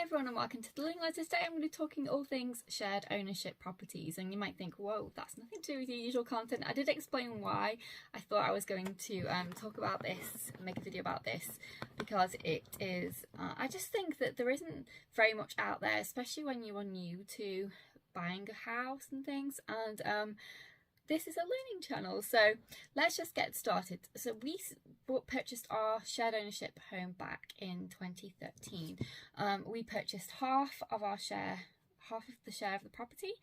everyone and welcome to The Learning Ladder. Today I'm going to be talking all things shared ownership properties, and you might think, whoa, that's nothing to do with the usual content. I did explain why I thought I was going to talk about this, make a video about this, because it is, I just think that there isn't very much out there, especially when you are new to buying a house and things, and this is a learning channel, so let's just get started. So we purchased our shared ownership home back in 2013. We purchased half of the share of the property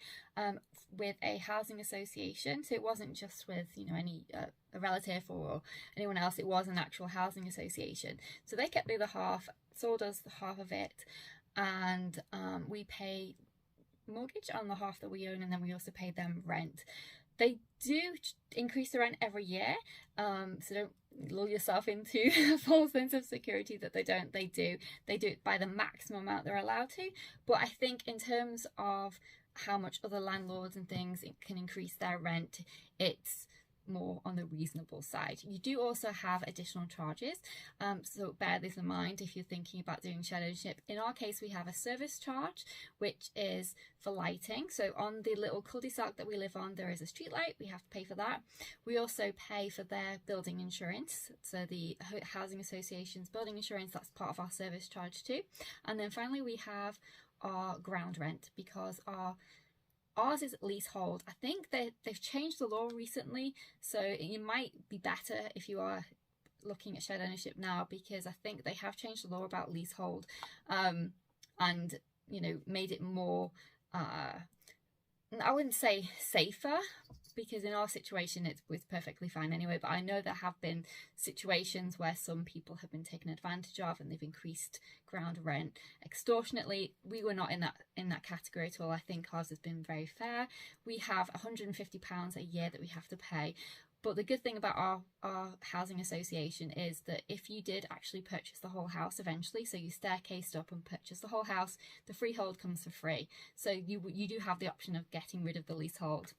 with a housing association. So it wasn't just with any a relative or anyone else. It was an actual housing association. So they kept the other half, sold us the half of it, and we pay mortgage on the half that we own, and then we also pay them rent. They do increase the rent every year, so don't lull yourself into a false sense of security that they don't. They do it by the maximum amount they're allowed to, but I think in terms of how much other landlords and things can increase their rent, it's more on the reasonable side. You do also have additional charges, so bear this in mind if you're thinking about doing shared ownership. In our case, we have a service charge, which is for lighting. So on the little cul-de-sac that we live on, there is a street light. We have to pay for that. We also pay for their building insurance, so the housing association's building insurance, that's part of our service charge too. And then finally we have our ground rent, because ours is leasehold. I think they've changed the law recently, so you might be better if you are looking at shared ownership now, because I think they have changed the law about leasehold, and made it more I wouldn't say safer, because in our situation it was perfectly fine anyway, but I know there have been situations where some people have been taken advantage of and they've increased ground rent extortionately. We were not in that category at all. I think ours has been very fair. We have £150 a year that we have to pay. But the good thing about our housing association is that if you did actually purchase the whole house eventually, so you staircased up and purchased the whole house, the freehold comes for free. So you do have the option of getting rid of the leasehold.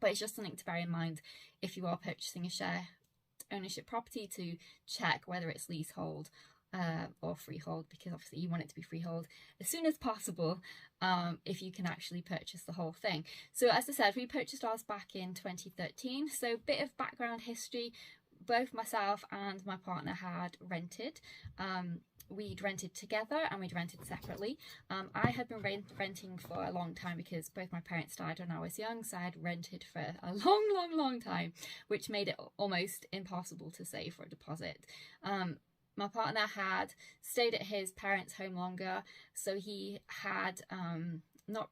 But it's just something to bear in mind if you are purchasing a share ownership property, to check whether it's leasehold or freehold, because obviously you want it to be freehold as soon as possible, if you can actually purchase the whole thing. So as I said, we purchased ours back in 2013. So bit of background history: both myself and my partner had rented. We'd rented together and we'd rented separately. I had been renting for a long time because both my parents died when I was young, so I had rented for a long time, which made it almost impossible to save for a deposit. My partner had stayed at his parents' home longer, so he had not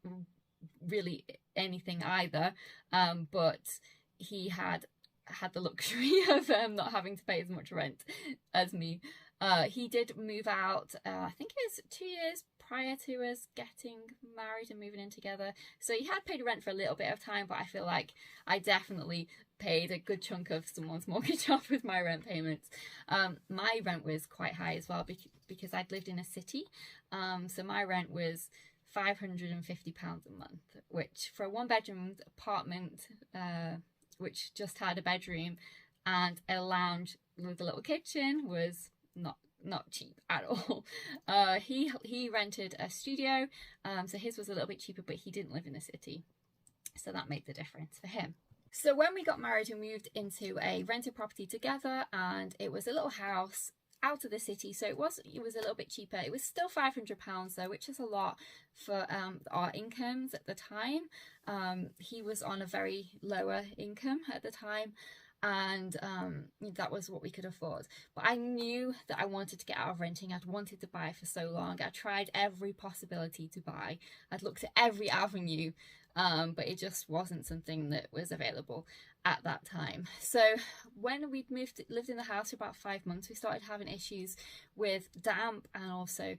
really anything either, but he had the luxury of not having to pay as much rent as me. He did move out, I think it was 2 years prior to us getting married and moving in together. So he had paid rent for a little bit of time, but I feel like I definitely paid a good chunk of someone's mortgage off with my rent payments. My rent was quite high as well, because I'd lived in a city. So my rent was £550 a month, which for a one-bedroom apartment, which just had a bedroom and a lounge with a little kitchen, was not cheap at all. He rented a studio, so his was a little bit cheaper, but he didn't live in the city, so that made the difference for him. So when we got married, we moved into a rented property together, and it was a little house out of the city, so it was a little bit cheaper. It was still £500 though, which is a lot for our incomes at the time. He was on a very lower income at the time, and that was what we could afford. But I knew that I wanted to get out of renting. I'd wanted to buy for so long. I tried every possibility to buy. I'd looked at every avenue, but it just wasn't something that was available at that time. So when we'd lived in the house for about 5 months, we started having issues with damp and also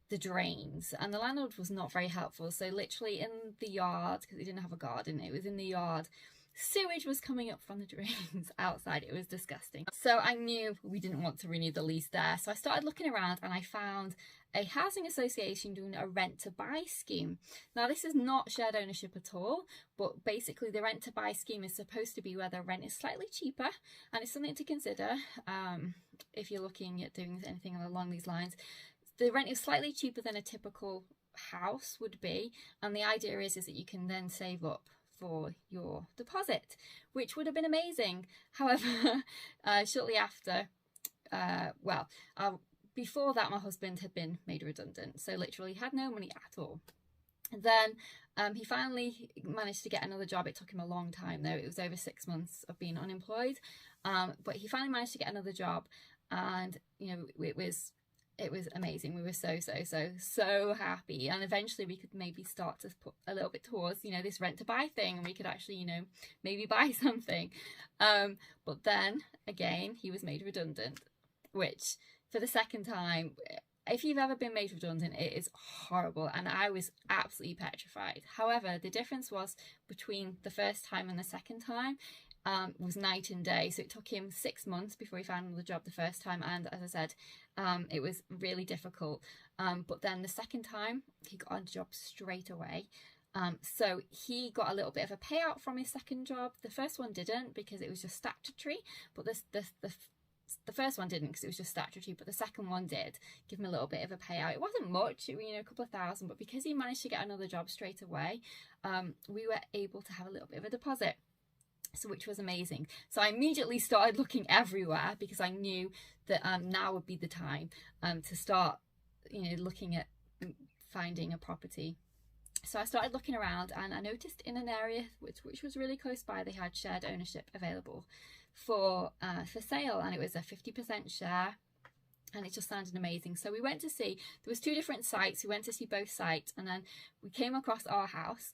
the drains, and the landlord was not very helpful. So literally in the yard, because he didn't have a garden, it was in the yard, sewage was coming up from the drains outside. It was disgusting. So I knew we didn't want to renew the lease there. So I started looking around, and I found a housing association doing a rent to buy scheme. Now this is not shared ownership at all, but basically the rent to buy scheme is supposed to be where the rent is slightly cheaper, and it's something to consider if you're looking at doing anything along these lines. the rent is slightly cheaper than a typical house would be, and the idea is that you can then save up for your deposit, which would have been amazing. However, shortly after, before that, my husband had been made redundant, so literally had no money at all. And then he finally managed to get another job. It took him a long time though. It was over 6 months of being unemployed, but he finally managed to get another job, and it was amazing. We were so happy, and eventually we could maybe start to put a little bit towards this rent to buy thing, and we could actually maybe buy something. But then again, he was made redundant, which for the second time, if you've ever been made redundant, it is horrible, and I was absolutely petrified. However, the difference was between the first time and the second time was night and day. So it took him 6 months before he found another job the first time, and as I said, it was really difficult. But then the second time, he got a job straight away. So he got a little bit of a payout from his second job. The first one didn't, because it was just statutory, but the first one didn't because it was just statutory, but the second one did give him a little bit of a payout. It wasn't much, a couple of thousand, but because he managed to get another job straight away, we were able to have a little bit of a deposit, so which was amazing. So I immediately started looking everywhere, because I knew that now would be the time to start looking at finding a property. So I started looking around, and I noticed in an area which was really close by, they had shared ownership available for sale, and it was a 50% share, and it just sounded amazing. So we went to see, there was 2 different sites. We went to see both sites, and then we came across our house.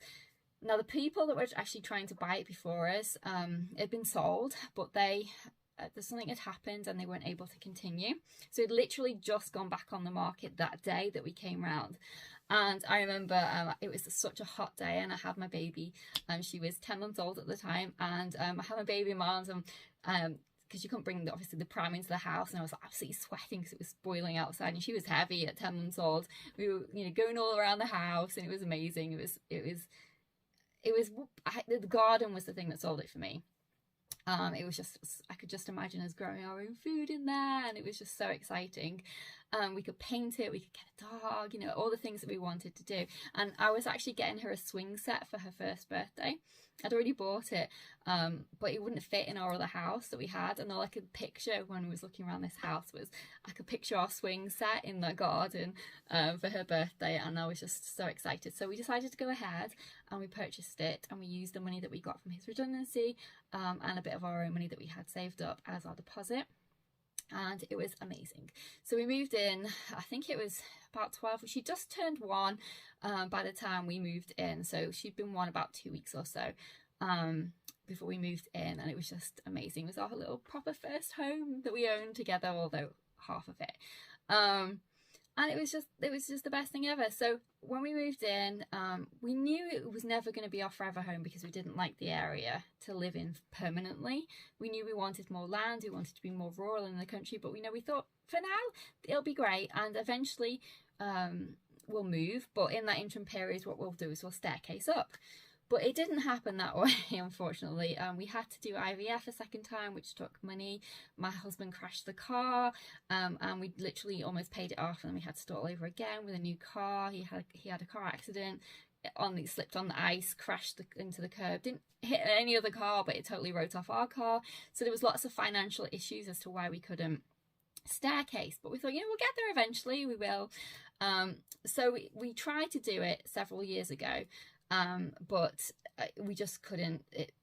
Now the people that were actually trying to buy it before us, it had been sold, but there's something had happened and they weren't able to continue. So it literally just gone back on the market that day that we came round. And I remember it was such a hot day, and I had my baby, and she was 10 months old at the time, and I had my baby in my arms, and because you couldn't bring obviously the pram into the house, and I was absolutely sweating because it was boiling outside, and she was heavy at 10 months old. We were going all around the house, and it was amazing. The garden was the thing that sold it for me. It was just, I could just imagine us growing our own food in there, and it was just so exciting. We could paint it, we could get a dog, all the things that we wanted to do. And I was actually getting her a swing set for her first birthday. I'd already bought it, but it wouldn't fit in our other house that we had, and all I could picture when we was looking around this house was I could picture our swing set in the garden for her birthday, and I was just so excited. So we decided to go ahead, and we purchased it, and we used the money that we got from his redundancy and a bit of our own money that we had saved up as our deposit, and it was amazing. So we moved in, I think it was about 12, she just turned 1 by the time we moved in, so she'd been 1 about 2 weeks or so before we moved in, and it was just amazing. It was our little proper first home that we owned together, although half of it, and it was just the best thing ever. So when we moved in, we knew it was never going to be our forever home, because we didn't like the area to live in permanently. We knew we wanted more land, we wanted to be more rural in the country, but we thought for now it'll be great, and eventually we'll move, but in that interim period what we'll do is we'll staircase up. But it didn't happen that way, unfortunately. We had to do IVF a second time, which took money. My husband crashed the car, and we literally almost paid it off, and then we had to start all over again with a new car. He had a car accident, slipped on the ice, crashed into the curb, didn't hit any other car, but it totally wrote off our car. So there was lots of financial issues as to why we couldn't staircase, but we thought, we'll get there eventually, we will. So we tried to do it several years ago, but we just couldn't. It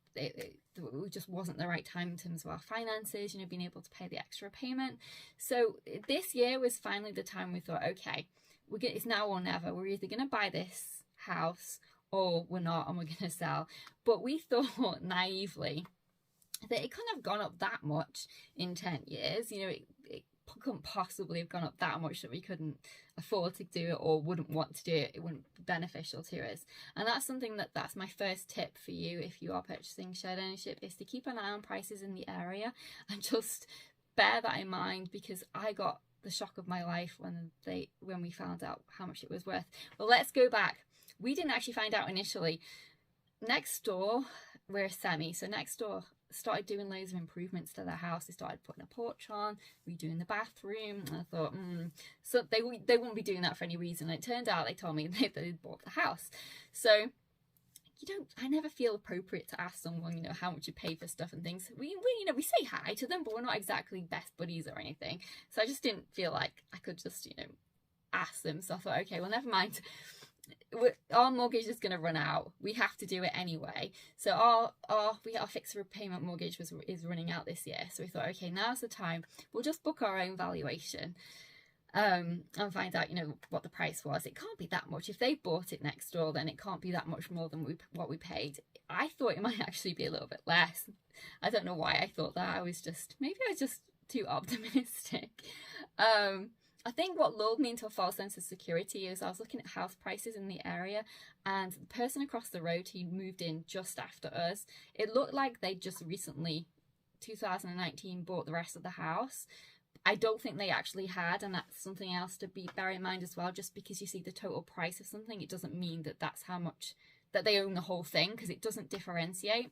just wasn't the right time in terms of our finances, being able to pay the extra payment. So this year was finally the time we thought, okay, it's now or never. We're either going to buy this house or we're not, and we're going to sell. But we thought naively that it couldn't have gone up that much in 10 years. It couldn't possibly have gone up that much that we couldn't afford to do it or wouldn't want to do it. It wouldn't be beneficial to us. And that's something that's my first tip for you if you are purchasing shared ownership, is to keep an eye on prices in the area, and just bear that in mind, because I got the shock of my life when we found out how much it was worth. Well, let's go back. We didn't actually find out initially. Next door, we're a semi, so next door started doing loads of improvements to their house. They started putting a porch on, redoing the bathroom, and I thought, so they wouldn't be doing that for any reason. And it turned out they told me they'd bought the house. So I never feel appropriate to ask someone, you know, how much you pay for stuff and things. We you know, we say hi to them, but we're not exactly best buddies or anything. So I just didn't feel like I could just, you know, ask them. So I thought, okay, well, never mind. Our mortgage is going to run out. We have to do it anyway. So our fixed repayment mortgage is running out this year. So we thought, okay, now's the time. We'll just book our own valuation. And find out, you know, what the price was. It can't be that much. If they bought it next door, then it can't be that much more than what we paid. I thought it might actually be a little bit less. I don't know why I thought that. Maybe I was just too optimistic. I think what lulled me into a false sense of security is I was looking at house prices in the area, and the person across the road who moved in just after us, it looked like they just recently, 2019, bought the rest of the house. I don't think they actually had, and that's something else to bear in mind as well. Just because you see the total price of something, it doesn't mean that that's how much that they own the whole thing, because it doesn't differentiate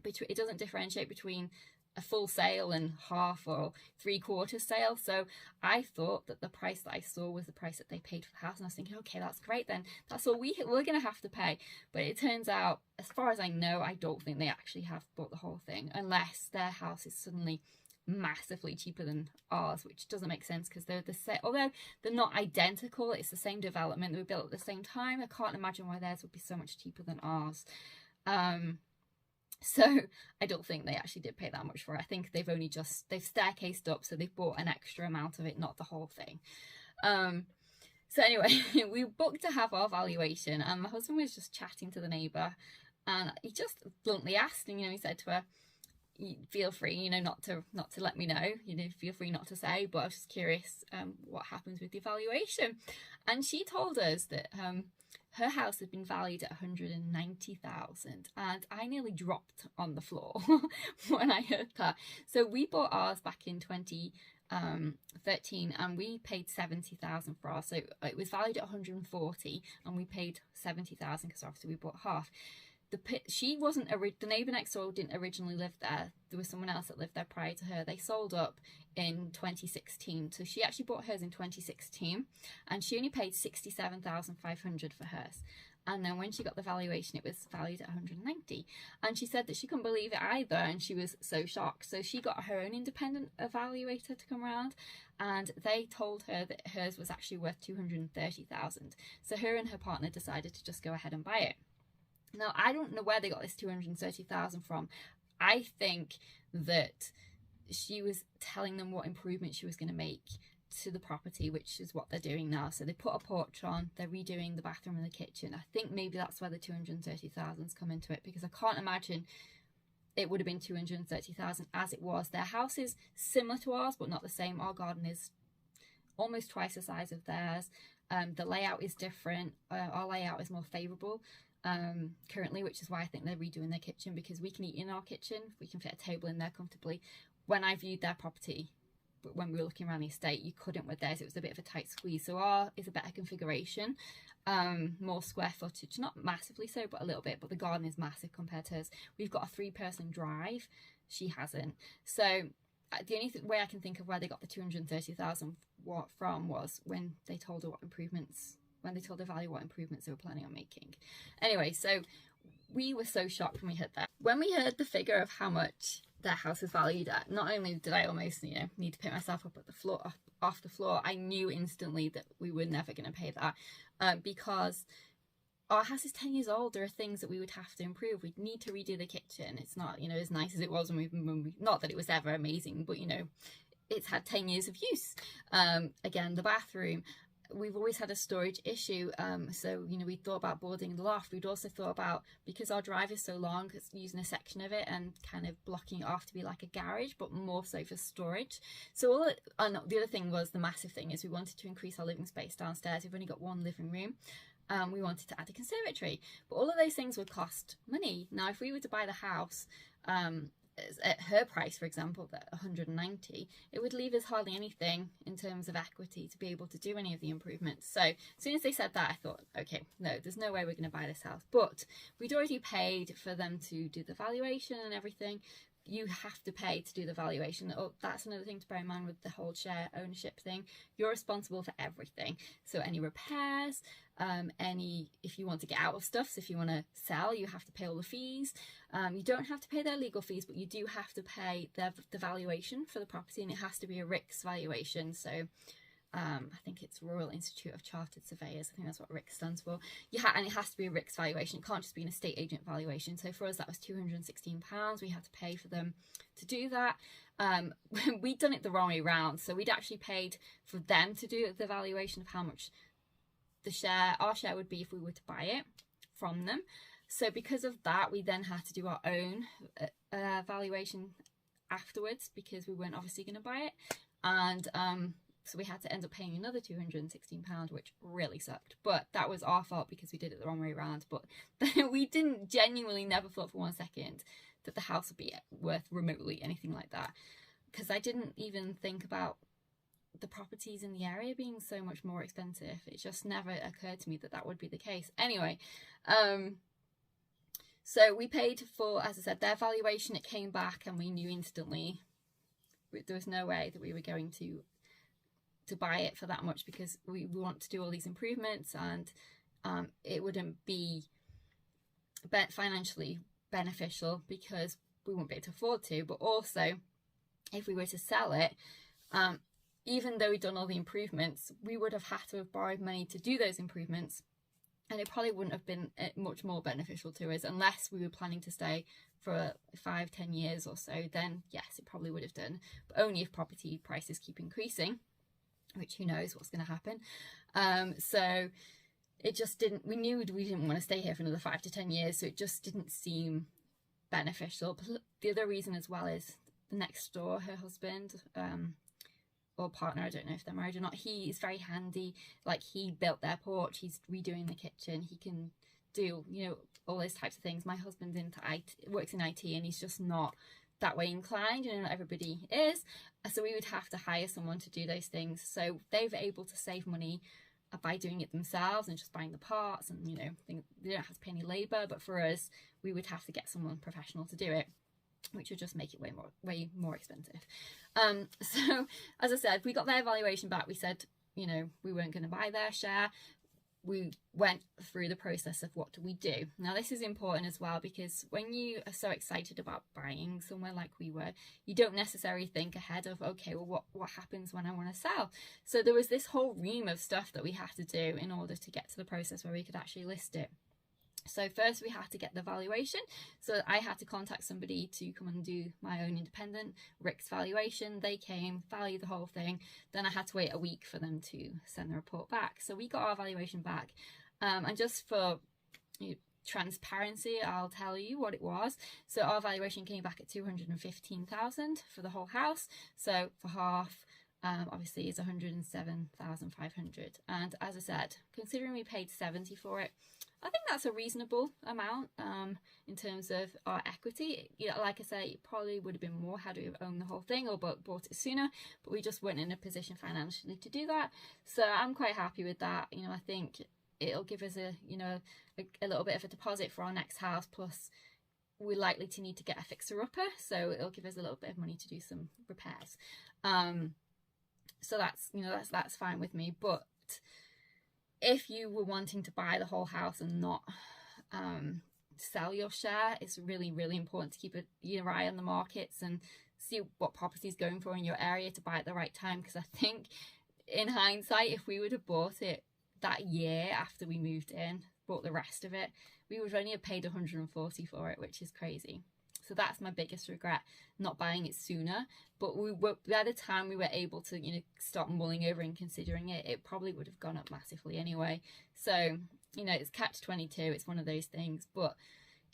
between a full sale and half or 3/4 sale. So I thought that the price that I saw was the price that they paid for the house, and I was thinking, okay, that's great, then that's all we're gonna have to pay. But it turns out, as far as I know, I don't think they actually have bought the whole thing, unless their house is suddenly massively cheaper than ours, which doesn't make sense because they're the same. Although they're not identical, it's the same development, they were built at the same time. I can't imagine why theirs would be so much cheaper than ours. So I don't think they actually did pay that much for it. I think they've staircased up, so they've bought an extra amount of it, not the whole thing. So anyway, we booked to have our valuation, and my husband was just chatting to the neighbour, and he just bluntly asked, and, you know, he said to her, feel free, you know, not to let me know, you know, feel free not to say, but I was just curious what happens with the evaluation. And she told us that her house had been valued at 190,000, and I nearly dropped on the floor when I heard that. So we bought ours back in 2013, and we paid 70,000 for ours. So it was valued at 140, and we paid 70,000 because obviously we bought half. The neighbour next door didn't originally live there. There was someone else that lived there prior to her. They sold up in 2016. So she actually bought hers in 2016, and she only paid 67,500 for hers. And then when she got the valuation, it was valued at 190. And she said that she couldn't believe it either, and she was so shocked. So she got her own independent evaluator to come around, and they told her that hers was actually worth 230,000. So her and her partner decided to just go ahead and buy it. Now, I don't know where they got this 230,000 from. I think that she was telling them what improvements she was going to make to the property, which is what they're doing now. So they put a porch on, they're redoing the bathroom and the kitchen. I think maybe that's where the 230,000's come into it, because I can't imagine it would have been 230,000 as it was. Their house is similar to ours, but not the same. Our garden is almost twice the size of theirs. The layout is different. Our layout is more favourable currently, which is why I think they're redoing their kitchen, because we can eat in our kitchen, we can fit a table in there comfortably. When I viewed their property, when we were looking around the estate, you couldn't with theirs. It was a bit of a tight squeeze. So ours is a better configuration, more square footage, not massively so, but a little bit. But the garden is massive compared to hers. We've got a 3-person drive, she hasn't. So the only way I can think of where they got the 230,000 from was when they told her what improvements, when they told the value what improvements they were planning on making. Anyway, so we were so shocked when we heard that. When we heard the figure of how much their house was valued at, not only did I almost, you know, need to pick myself up at the floor, off the floor, I knew instantly that we were never going to pay that, because our house is 10 years old. There are things that we would have to improve. We'd need to redo the kitchen. It's not, you know, as nice as it was when we not that it was ever amazing, but, you know, it's had 10 years of use. Again, the bathroom, we've always had a storage issue, so, you know, we thought about boarding the loft. We'd also thought about, because our drive is so long, it's using a section of it and kind of blocking it off to be like a garage, but more so for storage. So the other thing was, the massive thing is, we wanted to increase our living space downstairs. We've only got one living room. We wanted to add a conservatory, but all of those things would cost money. Now, if we were to buy the house at her price, for example, at 190, it would leave us hardly anything in terms of equity to be able to do any of the improvements. So as soon as they said that, I thought, okay, no, there's no way we're going to buy this house. But we'd already paid for them to do the valuation and everything. you have to pay to do the valuation. Oh, that's another thing to bear in mind with the whole share ownership thing. You're responsible for everything. So any repairs, if you want to get out of stuff, so if you want to sell, you have to pay all the fees. You don't have to pay their legal fees, but you do have to pay the valuation for the property, and it has to be a RICS valuation. So I think it's Royal Institute of Chartered Surveyors. I think that's what RICS stands for. And it has to be a RICS valuation. It can't just be an estate agent valuation. So for us, that was £216. We had to pay for them to do that. We'd done it the wrong way around. So we'd actually paid for them to do the valuation of how much our share would be if we were to buy it from them. So because of that, we then had to do our own valuation afterwards, because we weren't obviously going to buy it. And so we had to end up paying another £216, which really sucked. But that was our fault because we did it the wrong way around. But we didn't genuinely never thought for 1 second that the house would be worth remotely anything like that. Because I didn't even think about the properties in the area being so much more expensive. It just never occurred to me that that would be the case. Anyway, so we paid for, as I said, their valuation. It came back and we knew instantly there was no way that we were going to buy it for that much, because we want to do all these improvements, and it wouldn't be financially beneficial because we wouldn't be able to afford to. But also, if we were to sell it, even though we'd done all the improvements, we would have had to have borrowed money to do those improvements, and it probably wouldn't have been much more beneficial to us, unless we were planning to stay for 5-10 years or so. Then yes, it probably would have done, but only if property prices keep increasing, which who knows what's going to happen. So it just didn't, we knew we didn't want to stay here for another 5 to 10 years, so it just didn't seem beneficial. But the other reason as well is the next door, her husband, or partner, I don't know if they're married or not, he is very handy. Like, he built their porch, he's redoing the kitchen, he can do, you know, all those types of things. My husband's into works in IT, and he's just not that way inclined, you know, not everybody is. So we would have to hire someone to do those things. So they were able to save money by doing it themselves and just buying the parts, and, you know, they don't have to pay any labour. But for us, we would have to get someone professional to do it, which would just make it way more expensive. So as I said, we got their valuation back. We said, you know, we weren't going to buy their share. We went through the process of what do we do. Now this is important as well, because when you are so excited about buying somewhere like we were, you don't necessarily think ahead of, okay, well, what happens when I want to sell? So there was this whole ream of stuff that we had to do in order to get to the process where we could actually list it. So first we had to get the valuation. So I had to contact somebody to come and do my own independent RICS valuation. They came, valued the whole thing. Then I had to wait a week for them to send the report back. So we got our valuation back. And just for transparency, I'll tell you what it was. So our valuation came back at 215,000 for the whole house. So for half, obviously, is 107,500. And as I said, considering we paid 70 for it, I think that's a reasonable amount in terms of our equity. You know, like I say, it probably would have been more had we have owned the whole thing or bought it sooner, but we just weren't in a position financially to do that. So I'm quite happy with that. You know, I think it'll give us a little bit of a deposit for our next house, plus we're likely to need to get a fixer-upper, so it'll give us a little bit of money to do some repairs. So that's fine with me. But if you were wanting to buy the whole house and not sell your share, it's really, really important to keep your eye on the markets and see what property's going for in your area to buy at the right time. Because I think in hindsight, if we would have bought it that year after we moved in, bought the rest of it, we would only have paid 140 for it, which is crazy. So that's my biggest regret, not buying it sooner. But by the time we were able to, start mulling over and considering it, it probably would have gone up massively anyway. So, it's catch-22. It's one of those things. But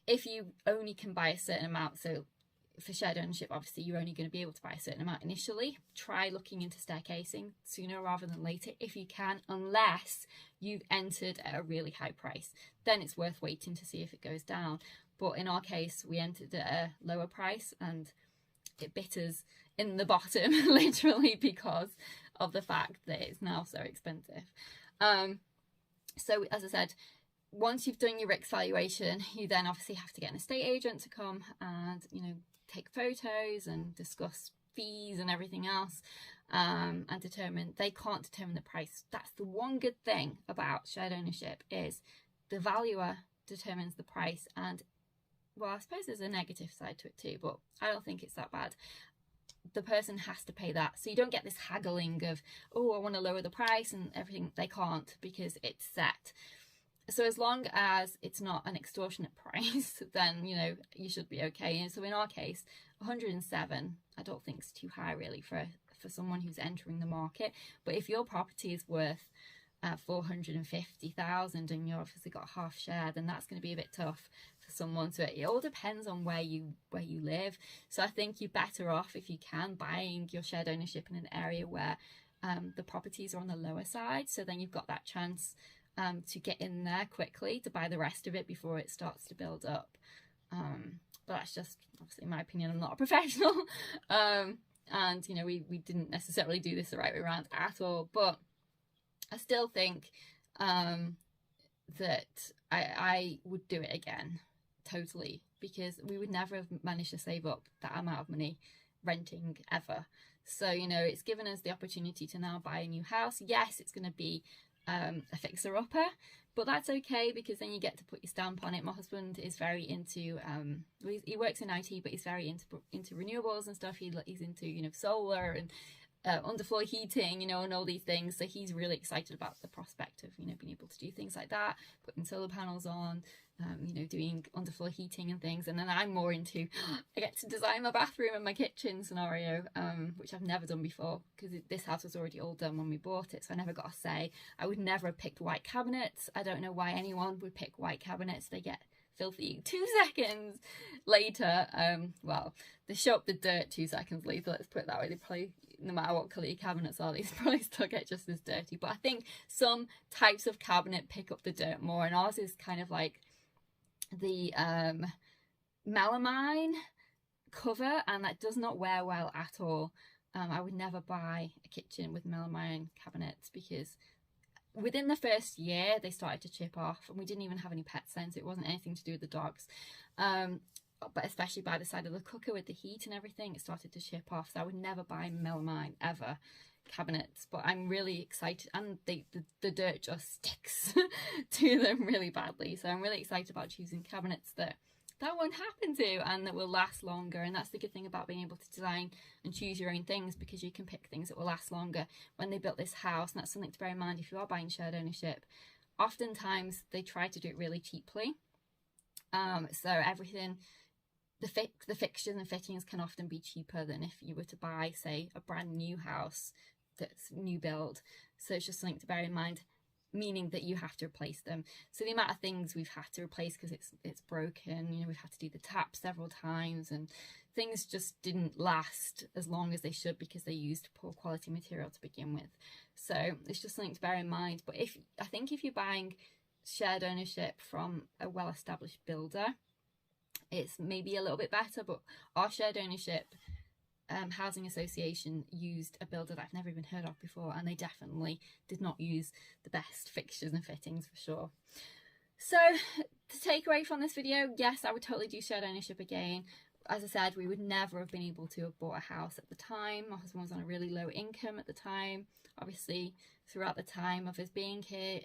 if you only can buy a certain amount, so for shared ownership, obviously you're only going to be able to buy a certain amount initially. Try looking into staircasing sooner rather than later if you can, unless you've entered at a really high price. Then it's worth waiting to see if it goes down. But in our case, we entered at a lower price and it bit us in the bottom, literally, because of the fact that it's now so expensive. So as I said, once you've done your RICS valuation, you then obviously have to get an estate agent to come and, take photos and discuss fees and everything else, and they can't determine the price. That's the one good thing about shared ownership, is the valuer determines the price. And well, I suppose there's a negative side to it too, but I don't think it's that bad. The person has to pay that, so you don't get this haggling of, oh, I want to lower the price and everything. They can't, because it's set. So as long as it's not an extortionate price, then, you know, you should be okay. And so in our case, 107, I don't think it's too high really for someone who's entering the market. But if your property is worth 450,000 and you've obviously got half share, then that's going to be a bit tough for someone. So it all depends on where you live. So I think you're better off, if you can, buying your shared ownership in an area where the properties are on the lower side. So then you've got that chance to get in there quickly to buy the rest of it before it starts to build up. But that's just obviously my opinion. I'm not a professional, and you know, we didn't necessarily do this the right way around at all. But I still think that I would do it again, totally, because we would never have managed to save up that amount of money renting ever. So, you know, it's given us the opportunity to now buy a new house. Yes, it's going to be a fixer-upper, but that's okay, because then you get to put your stamp on it. My husband is very into he works in IT, but he's very into renewables and stuff. He's into, you know, solar and underfloor heating, you know, and all these things. So he's really excited about the prospect of, you know, being able to do things like that, putting solar panels on, you know, doing underfloor heating and things. And then I'm more into, I get to design my bathroom and my kitchen scenario, which I've never done before, because this house was already all done when we bought it, so I never got a say. I would never have picked white cabinets. I don't know why anyone would pick white cabinets. They get filthy 2 seconds later. Well, they show up the dirt 2 seconds later, let's put it that way. They probably, no matter what colour your cabinets are, these probably still get just as dirty. But I think some types of cabinet pick up the dirt more, and ours is kind of like the melamine cover, and that does not wear well at all. I would never buy a kitchen with melamine cabinets, because within the first year they started to chip off, and we didn't even have any pets then, so it wasn't anything to do with the dogs. But especially by the side of the cooker with the heat and everything, it started to chip off. So I would never buy melamine ever cabinets. But I'm really excited, and the dirt just sticks to them really badly. So I'm really excited about choosing cabinets that won't happen to, and that will last longer. And that's the good thing about being able to design and choose your own things, because you can pick things that will last longer. When they built this house, and that's something to bear in mind if you are buying shared ownership, oftentimes they try to do it really cheaply. So everything, the fixtures and fittings can often be cheaper than if you were to buy, say, a brand new house that's new build. So it's just something to bear in mind, meaning that you have to replace them. So the amount of things we've had to replace because it's broken, you know, we've had to do the tap several times, and things just didn't last as long as they should because they used poor quality material to begin with. So it's just something to bear in mind. But I think if you're buying shared ownership from a well-established builder, it's maybe a little bit better. But our shared ownership housing association used a builder that I've never even heard of before, and they definitely did not use the best fixtures and fittings for sure. So the takeaway from this video, yes, I would totally do shared ownership again. As I said, we would never have been able to have bought a house at the time. My husband was on a really low income at the time. Obviously, throughout the time of us being here,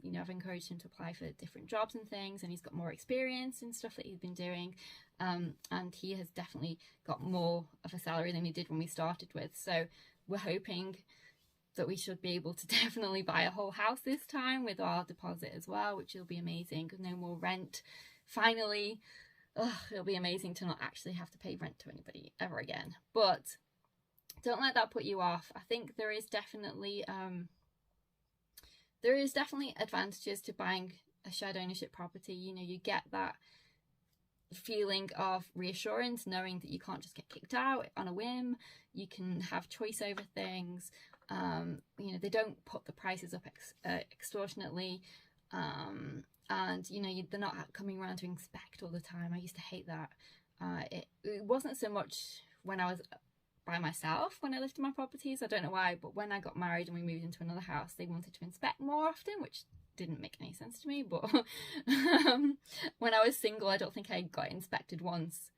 you know, I've encouraged him to apply for different jobs and things, and he's got more experience and stuff that he's been doing. And he has definitely got more of a salary than he did when we started with. So we're hoping that we should be able to definitely buy a whole house this time with our deposit as well, which will be amazing. No more rent. Finally, it'll be amazing to not actually have to pay rent to anybody ever again. But don't let that put you off. I think there is definitely advantages to buying a shared ownership property. You know, you get that feeling of reassurance knowing that you can't just get kicked out on a whim. You can have choice over things. You know, they don't put the prices up extortionately, and you know, they're not coming around to inspect all the time. I used to hate that. It wasn't so much when I was by myself when I lived in my properties. I don't know why, but when I got married and we moved into another house, they wanted to inspect more often, which didn't make any sense to me. But when I was single, I don't think I got inspected once.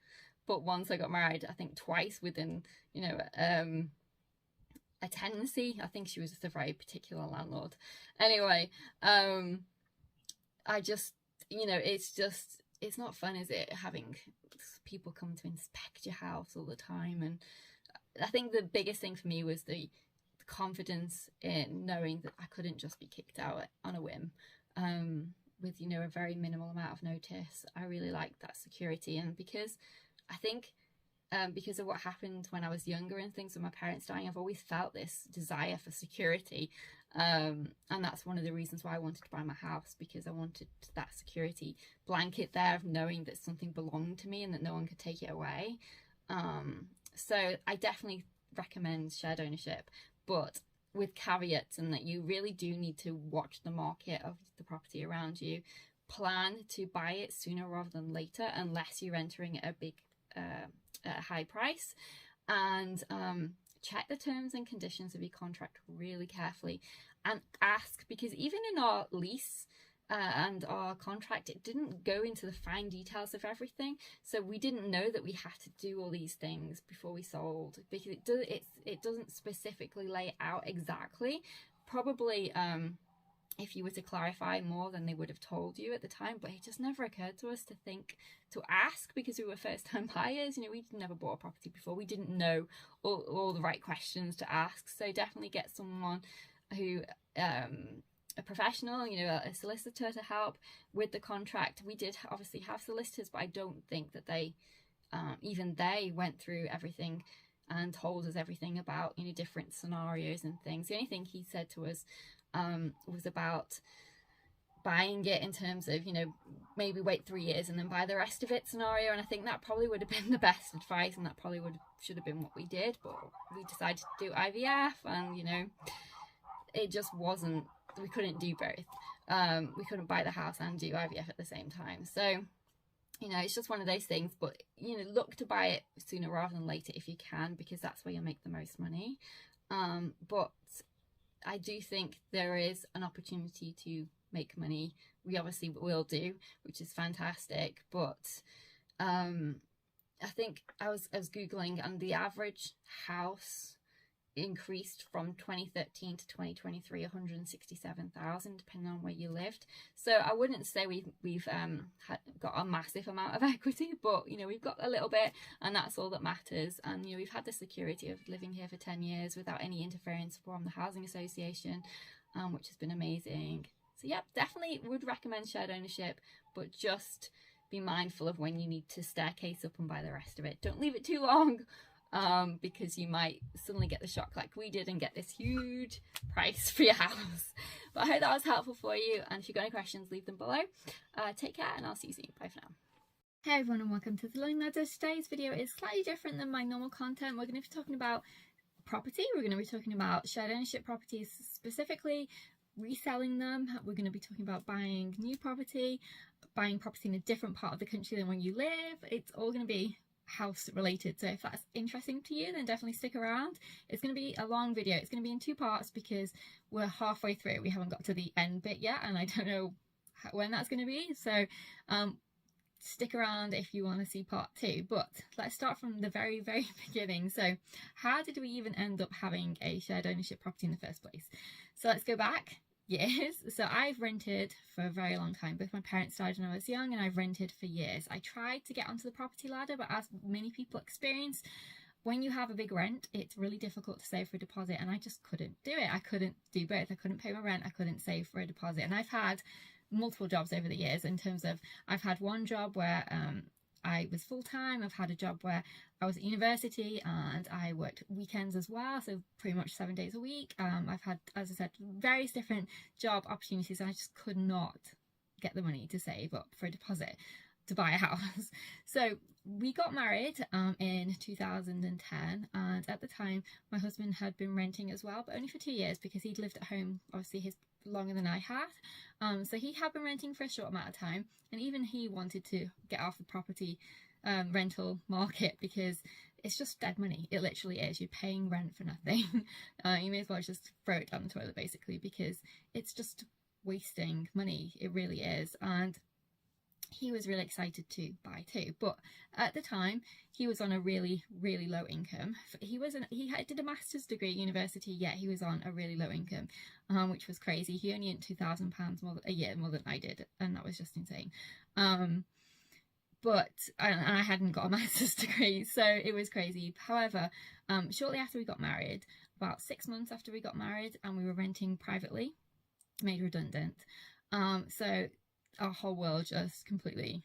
but once I got married, I think twice within, you know, a tenancy. I think she was just a very particular landlord. Anyway, I just, you know, it's not fun, is it, having people come to inspect your house all the time? And I think the biggest thing for me was the confidence in knowing that I couldn't just be kicked out on a whim, with, you know, a very minimal amount of notice. I really liked that security, and because I think because of what happened when I was younger and things with my parents dying, I've always felt this desire for security, and that's one of the reasons why I wanted to buy my house, because I wanted that security blanket there of knowing that something belonged to me and that no one could take it away. So I definitely recommend shared ownership, but with caveats, and that you really do need to watch the market of the property around you. Plan to buy it sooner rather than later, unless you're entering a big a high price, and check the terms and conditions of your contract really carefully, and ask, because even in our lease and our contract, it didn't go into the fine details of everything, so we didn't know that we had to do all these things before we sold, because it doesn't specifically lay out exactly. Probably if you were to clarify more, then they would have told you at the time, but it just never occurred to us to ask, because we were first-time buyers. You know, we'd never bought a property before. We didn't know all the right questions to ask. So definitely get someone who, a professional, you know, a solicitor, to help with the contract. We did obviously have solicitors, but I don't think that they, even they went through everything and told us everything about, you know, different scenarios and things. The only thing he said to us was about buying it in terms of, you know, maybe wait 3 years and then buy the rest of it scenario, and I think that probably would have been the best advice, and that probably should have been what we did, but we decided to do IVF, and, you know, it just wasn't, we couldn't do both. We couldn't buy the house and do IVF at the same time, so, you know, it's just one of those things. But, you know, look to buy it sooner rather than later if you can, because that's where you'll make the most money. But I do think there is an opportunity to make money. We obviously will do, which is fantastic, but I think I was Googling, and the average house increased from 2013 to 2023 167,000, depending on where you lived. So I wouldn't say we've got a massive amount of equity, but, you know, we've got a little bit, and that's all that matters. And, you know, we've had the security of living here for 10 years without any interference from the housing association, which has been amazing. So yeah, definitely would recommend shared ownership, but just be mindful of when you need to staircase up and buy the rest of it. Don't leave it too long, because you might suddenly get the shock like we did and get this huge price for your house. But I hope that was helpful for you, and if you've got any questions, leave them below. Take care, and I'll see you soon. Bye for now. Hey everyone, and welcome to The Learning Ladder. Today's video is slightly different than my normal content. We're going to be talking about property. We're going to be talking about shared ownership properties, specifically reselling them. We're going to be talking about buying new property, buying property in a different part of the country than where you live. It's all going to be house related, so if that's interesting to you, then definitely stick around. It's going to be a long video. It's going to be in 2 parts because we're halfway through. We haven't got to the end bit yet, and I don't know when that's going to be, so stick around if you want to see part 2. But let's start from the very beginning. So how did we even end up having a shared ownership property in the first place? So let's go back years. So I've rented for a very long time. Both my parents died when I was young, and I've rented for years. I tried to get onto the property ladder, but as many people experience, when you have a big rent, it's really difficult to save for a deposit, and I just couldn't do it. I couldn't do both. I couldn't pay my rent, I couldn't save for a deposit. And I've had multiple jobs over the years, in terms of, I've had one job where I was full-time. I've had a job where I was at university and I worked weekends as well, so pretty much 7 days a week. I've had, as I said, various different job opportunities, and I just could not get the money to save up for a deposit to buy a house. So we got married in 2010, and at the time my husband had been renting as well, but only for 2 years, because he'd lived at home obviously longer than I had. So he had been renting for a short amount of time, and even he wanted to get off the property rental market, because it's just dead money. It literally is. You're paying rent for nothing. You may as well just throw it down the toilet, basically, because it's just wasting money. It really is. And he was really excited to buy too. But at the time, he was on a really low income. He did a master's degree at university, yet he was on a really low income, which was crazy. He only earned £2,000 a year more than I did, and that was just insane. But I hadn't got a master's degree, so it was crazy. However, shortly after we got married, about 6 months after we got married, and we were renting privately, made redundant. So our whole world just completely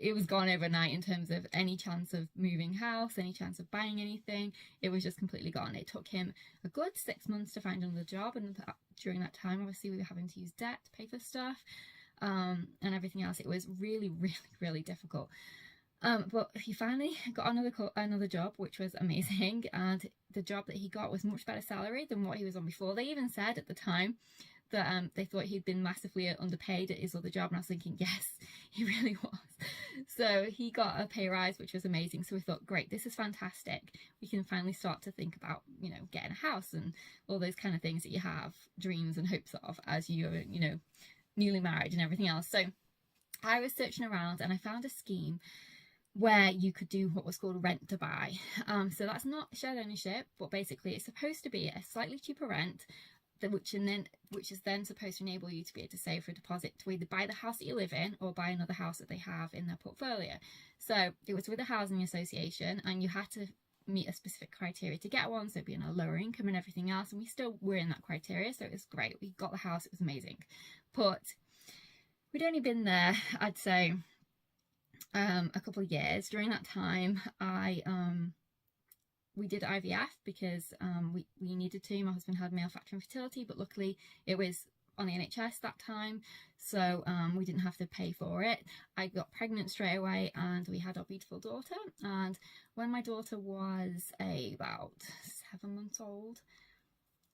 was gone overnight in terms of any chance of moving house, any chance of buying anything. It was just completely gone. It took him a good 6 months to find another job, and during that time, obviously, we were having to use debt to pay for stuff. And everything else. It was really difficult. But he finally got another job, which was amazing. And the job that he got was much better salary than what he was on before. They even said at the time that they thought he'd been massively underpaid at his other job. And I was thinking, yes, he really was. So he got a pay rise, which was amazing. So we thought, great, this is fantastic. We can finally start to think about, getting a house and all those kind of things that you have dreams and hopes of as you're, newly married and everything else. So I was searching around and I found a scheme where you could do what was called rent to buy. So that's not shared ownership, but basically it's supposed to be a slightly cheaper rent, which is then supposed to enable you to be able to save for a deposit to either buy the house that you live in or buy another house that they have in their portfolio. So it was with a housing association, and you had to meet a specific criteria to get one, so being a lower income and everything else, and we still were in that criteria, so it was great. We got the house, it was amazing. But we'd only been there, I'd say, a couple of years. During that time, we did IVF because we needed to. My husband had male factor infertility, but luckily it was on the NHS that time, so we didn't have to pay for it. I got pregnant straight away, and we had our beautiful daughter. And when my daughter was about 7 months old,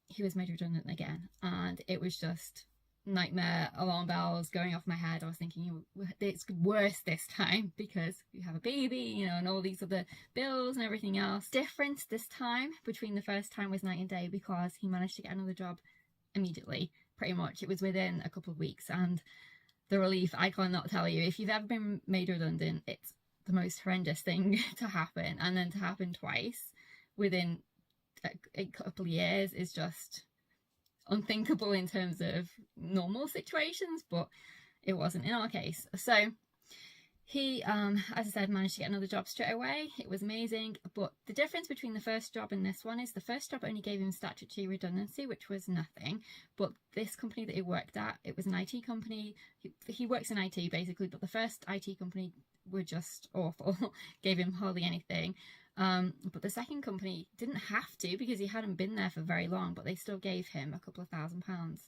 he was made redundant again, and it was just nightmare alarm bells going off my head. I was thinking, it's worse this time because we have a baby, and all these other bills and everything else. Difference this time between the first time was night and day, because he managed to get another job immediately. Pretty much it was within a couple of weeks, and the relief, I cannot tell you. If you've ever been made redundant, it's the most horrendous thing to happen, and then to happen twice within a couple of years is just unthinkable in terms of normal situations, but it wasn't in our case. So he, as I said, managed to get another job straight away. It was amazing. But the difference between the first job and this one is the first job only gave him statutory redundancy, which was nothing. But this company that he worked at, it was an IT company. He works in IT basically, but the first IT company were just awful, gave him hardly anything. But the second company didn't have to, because he hadn't been there for very long, but they still gave him a couple of £1,000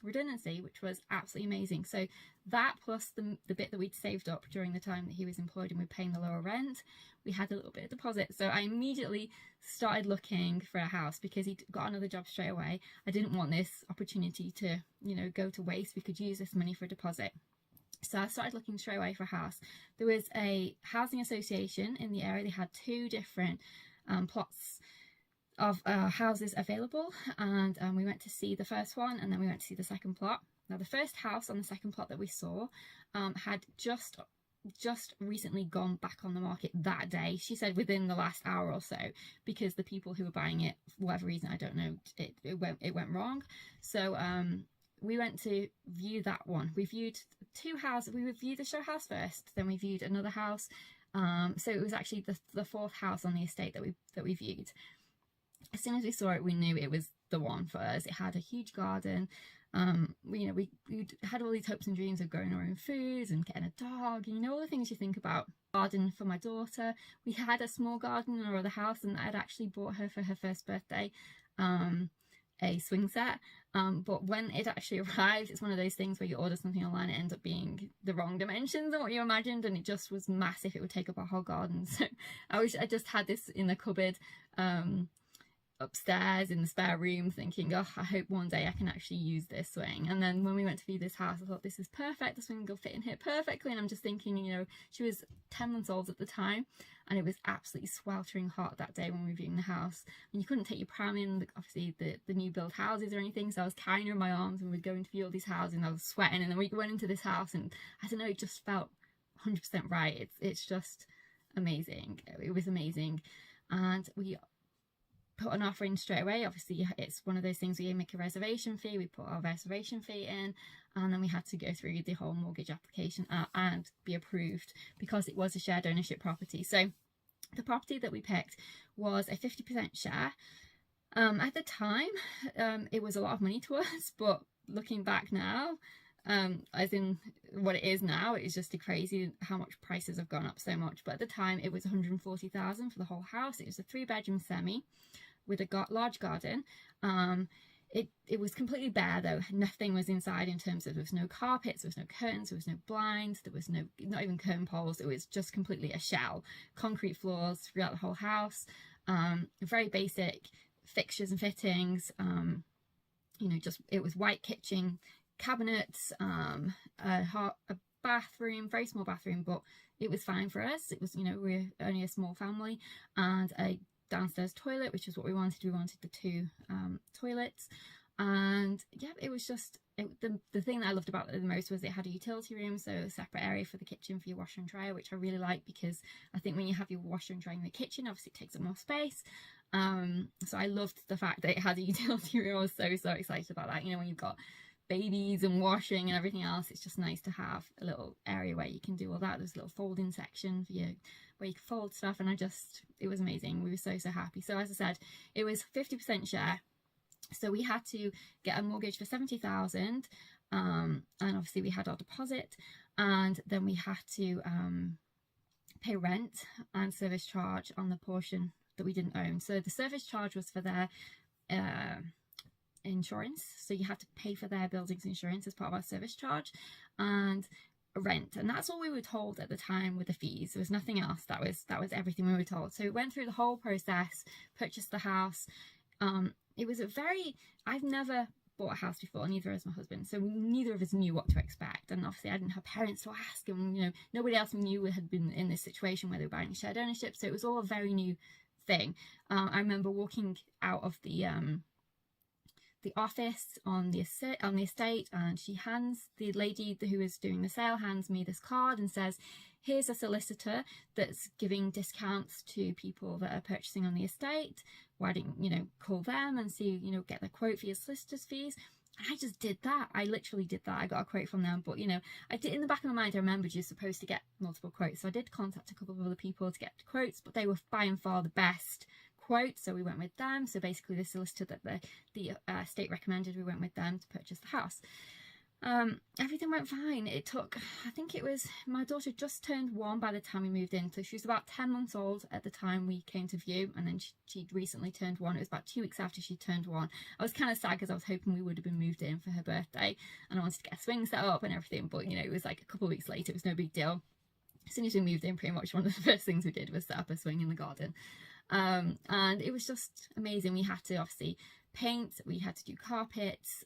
redundancy, which was absolutely amazing. So that, plus the bit that we'd saved up during the time that he was employed and we were paying the lower rent, we had a little bit of deposit. So I immediately started looking for a house because he got another job straight away. I didn't want this opportunity to, go to waste. We could use this money for a deposit. So I started looking straight away for a house. There was a housing association in the area. They had 2 different plots of houses available, and we went to see the first one, and then we went to see the second plot. Now the first house on the second plot that we saw had just recently gone back on the market that day. She said within the last hour or so, because the people who were buying it, for whatever reason, I don't know, it went wrong. So we went to view that one. We viewed 2 houses. We reviewed the show house first, then we viewed another house. So it was actually the 4th house on the estate that we viewed. As soon as we saw it, we knew it was the one for us. It had a huge garden. We had all these hopes and dreams of growing our own foods and getting a dog, all the things you think about. Garden for my daughter. We had a small garden in our other house, and I'd actually bought her for her first birthday a swing set, but when it actually arrived, it's one of those things where you order something online, it ends up being the wrong dimensions than what you imagined, and it just was massive. It would take up our whole garden. So I just had this in the cupboard upstairs in the spare room thinking, oh, I hope one day I can actually use this swing. And then when we went to view this house, I thought, this is perfect, the swing will fit in here perfectly. And I'm just thinking, you know, she was 10 months old at the time, and it was absolutely sweltering hot that day when we were viewing the house, and you couldn't take your pram in, obviously the new build houses or anything, so I was carrying her in my arms and we were going to view all these houses, and I was sweating, and then we went into this house, and I don't know, it just felt 100% right. It's just amazing. It was amazing. And we put an offer in straight away. Obviously, it's one of those things where you make a reservation fee. We put our reservation fee in, and then we had to go through the whole mortgage application and be approved because it was a shared ownership property. So the property that we picked was a 50% share. At the time, it was a lot of money to us, but looking back now, as in what it is now, it's just crazy how much prices have gone up so much. But at the time, it was 140,000 for the whole house. It was a 3-bedroom semi with a large garden. It was completely bare though. Nothing was inside in terms of, there was no carpets, there was no curtains, there was no blinds, there was no, not even curtain poles. It was just completely a shell. Concrete floors throughout the whole house. Very basic fixtures and fittings. You know, just, it was white kitchen cabinets, a bathroom, very small bathroom, but it was fine for us. It was, you know, we're only a small family, and a downstairs toilet, which is what we wanted. We wanted the 2 toilets, and yeah, it was just the thing that I loved about it the most was it had a utility room, so a separate area for the kitchen for your washer and dryer, which I really like, because I think when you have your washer and dryer in the kitchen, obviously it takes up more space. So I loved the fact that it had a utility room. I was so excited about that. You know, when you've got babies and washing and everything else, it's just nice to have a little area where you can do all that. There's a little folding section for you where you can fold stuff, and it was amazing. We were so happy. So as I said, it was 50% share, so we had to get a mortgage for 70,000, and obviously we had our deposit, and then we had to pay rent and service charge on the portion that we didn't own. So the service charge was for their insurance, so you had to pay for their buildings insurance as part of our service charge, and rent, and that's all we were told at the time with the fees. There was nothing else. That was everything we were told. So we went through the whole process, purchased the house. It was I've never bought a house before, neither has my husband, so neither of us knew what to expect, and obviously I didn't have parents to ask, and you know, nobody else we knew had been in this situation where they were buying shared ownership, so it was all a very new thing. I remember walking out of the office on the estate, and the lady who was doing the sale hands me this card and says, here's a solicitor that's giving discounts to people that are purchasing on the estate. Why don't you know, call them and see, you know, get the quote for your solicitor's fees. And I just did that. I literally did that. I got a quote from them, but you know, I did, in the back of my mind, I remembered you're supposed to get multiple quotes, so I did contact a couple of other people to get quotes, but they were by and far the best quote, so we went with them. So basically the solicitor that the estate recommended, we went with them to purchase the house. Everything went fine. It took, I think it was, my daughter just turned 1 by the time we moved in, so she was about 10 months old at the time we came to view, and then she'd recently turned 1. It was about 2 weeks after she turned 1. I was kind of sad because I was hoping we would have been moved in for her birthday, and I wanted to get a swing set up and everything, but you know, it was like a couple of weeks later. It was no big deal. As soon as we moved in, pretty much one of the first things we did was set up a swing in the garden. And it was just amazing. We had to obviously paint, we had to do carpets.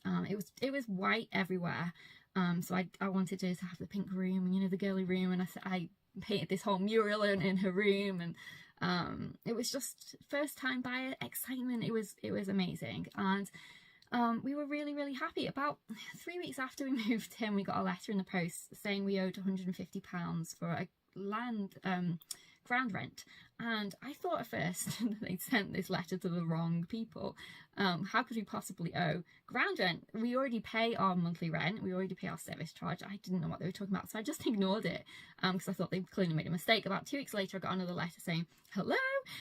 It was white everywhere. So I wanted to have the pink room, you know, the girly room, and I painted this whole mural in her room, and it was just first time buyer excitement. It was amazing, and we were really happy. About 3 weeks after we moved in, we got a letter in the post saying we owed £150 for a land ground rent, and I thought at first they'd sent this letter to the wrong people. How could we possibly owe ground rent? We already pay our monthly rent, we already pay our service charge. I didn't know what they were talking about, so I just ignored it, because I thought they'd clearly made a mistake. About 2 weeks later, I got another letter saying, hello,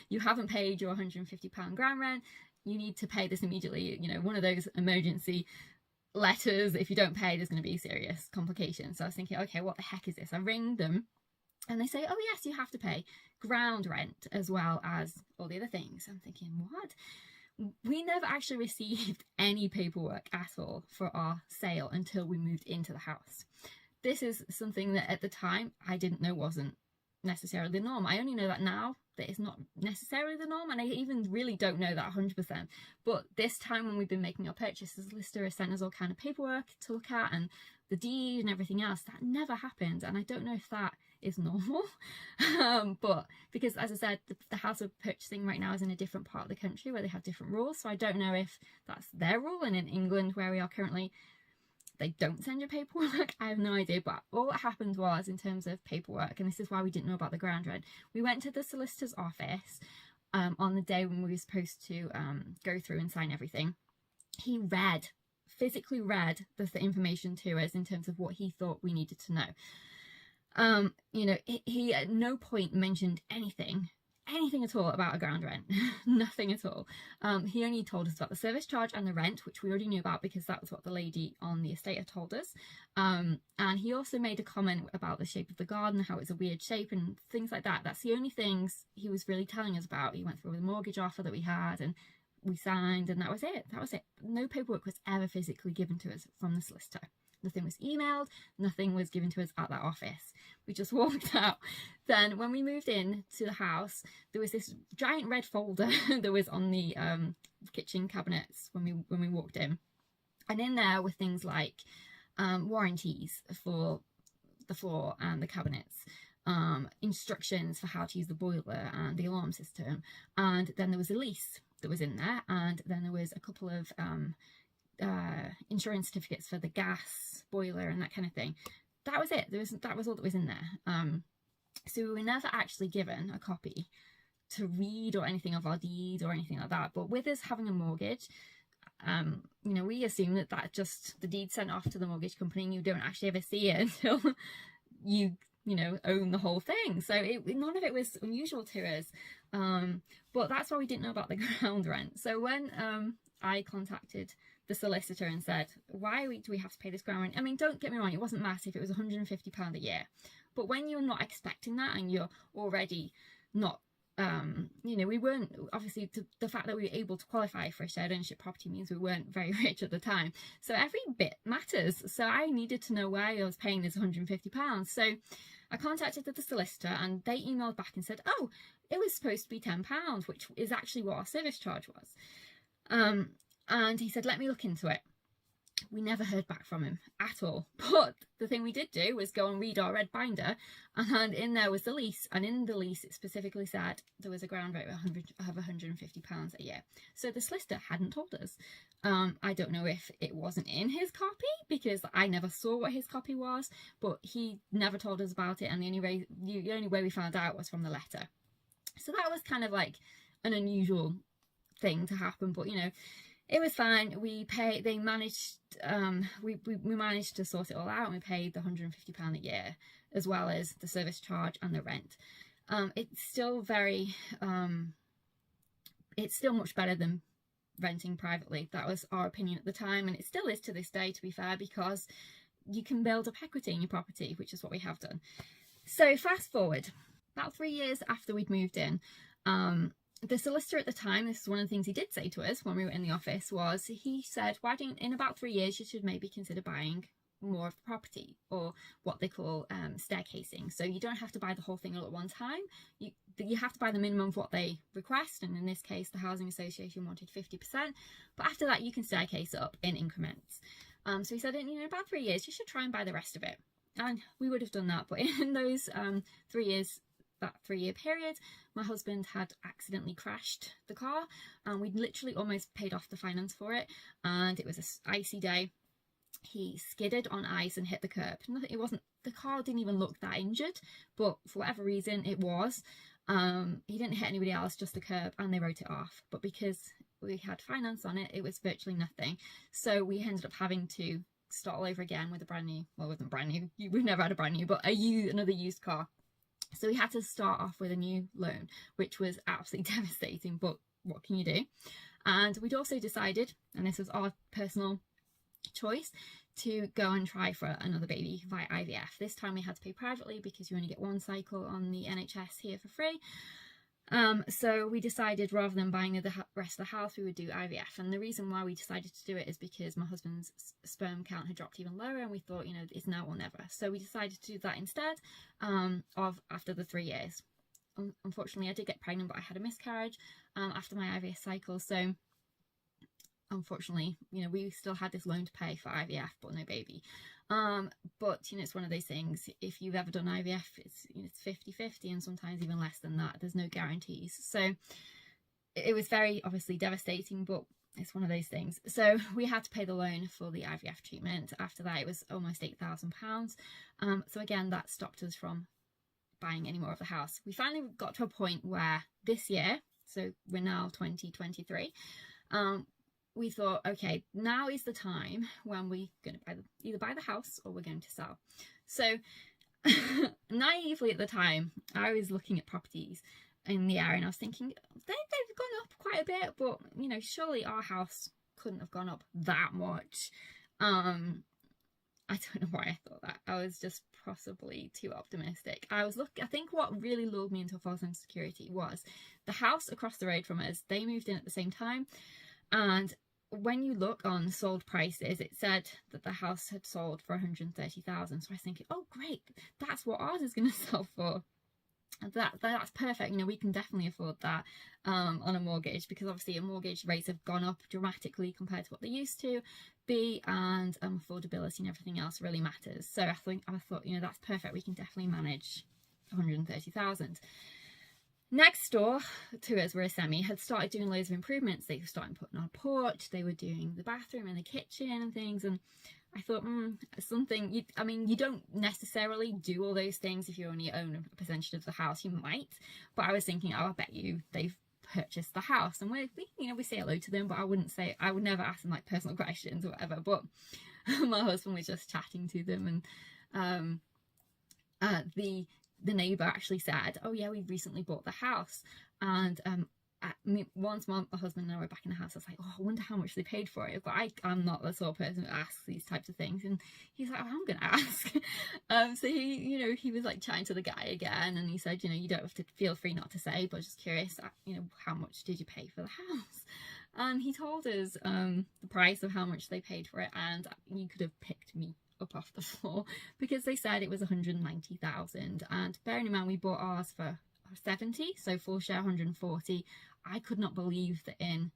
you haven't paid your £150 ground rent, you need to pay this immediately. You know, one of those emergency letters, if you don't pay there's going to be serious complications. So I was thinking, okay, what the heck is this? I ring them, and they say, oh yes, you have to pay ground rent as well as all the other things. I'm thinking, what? We never actually received any paperwork at all for our sale until we moved into the house. This is something that at the time I didn't know wasn't necessarily the norm. I only know that now, that it's not necessarily the norm, and I even really don't know that 100%. But this time when we've been making our purchases, the solicitor has sent us all kind of paperwork to look at and the deed and everything else. That never happened, and I don't know if that is normal. But because, as I said, the house we're purchasing right now is in a different part of the country where they have different rules, so I don't know if that's their rule, and in England where we are currently they don't send you paperwork. I have no idea, but all that happened was, in terms of paperwork, and this is why we didn't know about the ground rent, we went to the solicitor's office on the day when we were supposed to go through and sign everything. He physically read the information to us in terms of what he thought we needed to know. You know, he at no point mentioned anything at all about a ground rent. Nothing at all. He only told us about the service charge and the rent, which we already knew about because that was what the lady on the estate had told us. And he also made a comment about the shape of the garden, how it's a weird shape and things like that. That's the only things he was really telling us about. He went through the mortgage offer that we had and we signed, and that was it. No paperwork was ever physically given to us from the solicitor. Nothing was emailed, nothing was given to us at that office. We just walked out. Then when we moved in to the house, there was this giant red folder that was on the kitchen cabinets when we walked in. And in there were things like warranties for the floor and the cabinets, instructions for how to use the boiler and the alarm system. And then there was a lease that was in there. And then there was a couple of insurance certificates for the gas boiler and that kind of thing. That was it. That was all that was in there. So we were never actually given a copy to read or anything of our deed or anything like that. But with us having a mortgage, you know, we assume that just the deed sent off to the mortgage company and you don't actually ever see it until you know, own the whole thing. So none of it was unusual to us. But that's why we didn't know about the ground rent. So when I contacted the solicitor and said, why do we have to pay this ground rent? I mean, don't get me wrong, it wasn't massive. It was £150 a year. But when you're not expecting that and you're already not, you know, we weren't, obviously the fact that we were able to qualify for a shared ownership property means we weren't very rich at the time. So every bit matters. So I needed to know why I was paying this £150. So I contacted the solicitor and they emailed back and said, oh, it was supposed to be £10, which is actually what our service charge was. And he said, let me look into it. We never heard back from him at all. But the thing we did do was go and read our red binder, and in there was the lease. And in the lease, it specifically said there was a ground rate of £150 a year. So the solicitor hadn't told us. I don't know if it wasn't in his copy, because I never saw what his copy was, but he never told us about it. And the only way we found out was from the letter. So that was kind of like an unusual thing to happen. But, you know, it was fine. We managed to sort it all out, and we paid the £150 a year, as well as the service charge and the rent. It's still it's still much better than renting privately. That was our opinion at the time, and it still is to this day, to be fair, because you can build up equity in your property, which is what we have done. So fast forward, about 3 years after we'd moved in, the solicitor at the time, this is one of the things he did say to us when we were in the office, was he said, why don't, in about 3 years, you should maybe consider buying more of the property, or what they call staircasing. So you don't have to buy the whole thing all at one time. You have to buy the minimum of what they request, and in this case the housing association wanted 50%, but after that you can staircase up in increments. So he said, in about 3 years you should try and buy the rest of it, and we would have done that. But in those 3 years, that 3 year period, my husband had accidentally crashed the car, and we'd literally almost paid off the finance for it, and it was an icy day. He skidded on ice and hit the curb. The car didn't even look that injured, but for whatever reason it was. He didn't hit anybody else, just the curb, and they wrote it off. But because we had finance on it, it was virtually nothing. So we ended up having to start all over again with a brand new, well, it wasn't brand new, we've never had a brand new, but another used car. So we had to start off with a new loan, which was absolutely devastating, but what can you do? And we'd also decided, and this was our personal choice, to go and try for another baby via IVF. This time we had to pay privately because you only get one cycle on the NHS here for free. So we decided rather than buying the rest of the house, we would do IVF. And the reason why we decided to do it is because my husband's sperm count had dropped even lower, and we thought, you know, it's now or never. So we decided to do that instead of after the 3 years. Unfortunately, I did get pregnant, but I had a miscarriage after my IVF cycle. So unfortunately, you know, we still had this loan to pay for IVF, but no baby. But you know, it's one of those things, if you've ever done IVF, it's, you know, it's 50-50 and sometimes even less than that. There's no guarantees. So it was very obviously devastating, but it's one of those things. So we had to pay the loan for the IVF treatment. After that, it was almost £8,000. So again, that stopped us from buying any more of the house. We finally got to a point where this year, so we're now 2023, we thought, okay, now is the time when we're going to either buy the house or we're going to sell. So naively at the time, I was looking at properties in the area and I was thinking, they've gone up quite a bit, but you know, surely our house couldn't have gone up that much. I don't know why I thought that. I was just possibly too optimistic. I think what really lured me into a false sense of security was the house across the road from us. They moved in at the same time, and when you look on sold prices, it said that the house had sold for 130,000. So I was thinking, oh great, that's what ours is going to sell for. That's perfect. You know, we can definitely afford that on a mortgage, because obviously mortgage rates have gone up dramatically compared to what they used to be, and affordability and everything else really matters. So I thought, you know, that's perfect. We can definitely manage 130,000. Next door to us, were a semi, had started doing loads of improvements. They were starting putting on a porch, they were doing the bathroom and the kitchen and things, and I thought, I mean, you don't necessarily do all those things if you only own a percentage of the house. You might, but I was thinking, oh, I bet you they've purchased the house, and we say hello to them, but I would never ask them like personal questions or whatever. But my husband was just chatting to them, and the neighbour actually said, oh yeah, we've recently bought the house. And once my husband and I were back in the house, I was like, oh, I wonder how much they paid for it. But I'm not the sort of person who asks these types of things. And he's like, oh, I'm gonna ask. So he was like chatting to the guy again, and he said, you know, you don't have to, feel free not to say, but just curious, you know, how much did you pay for the house? And he told us the price of how much they paid for it, and you could have picked me up off the floor, because they said it was 190,000. And bearing in mind, we bought ours for 70, so full share 140. I could not believe that in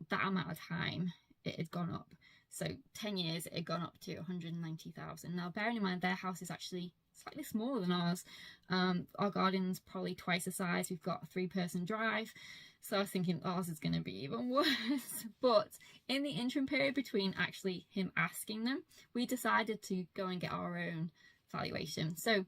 that amount of time it had gone up. So 10 years it had gone up to 190,000. Now bearing in mind, their house is actually slightly smaller than ours. Our garden's probably twice the size. We've got a 3-person drive. So I was thinking ours is going to be even worse. But in the interim period between actually him asking them, we decided to go and get our own valuation. So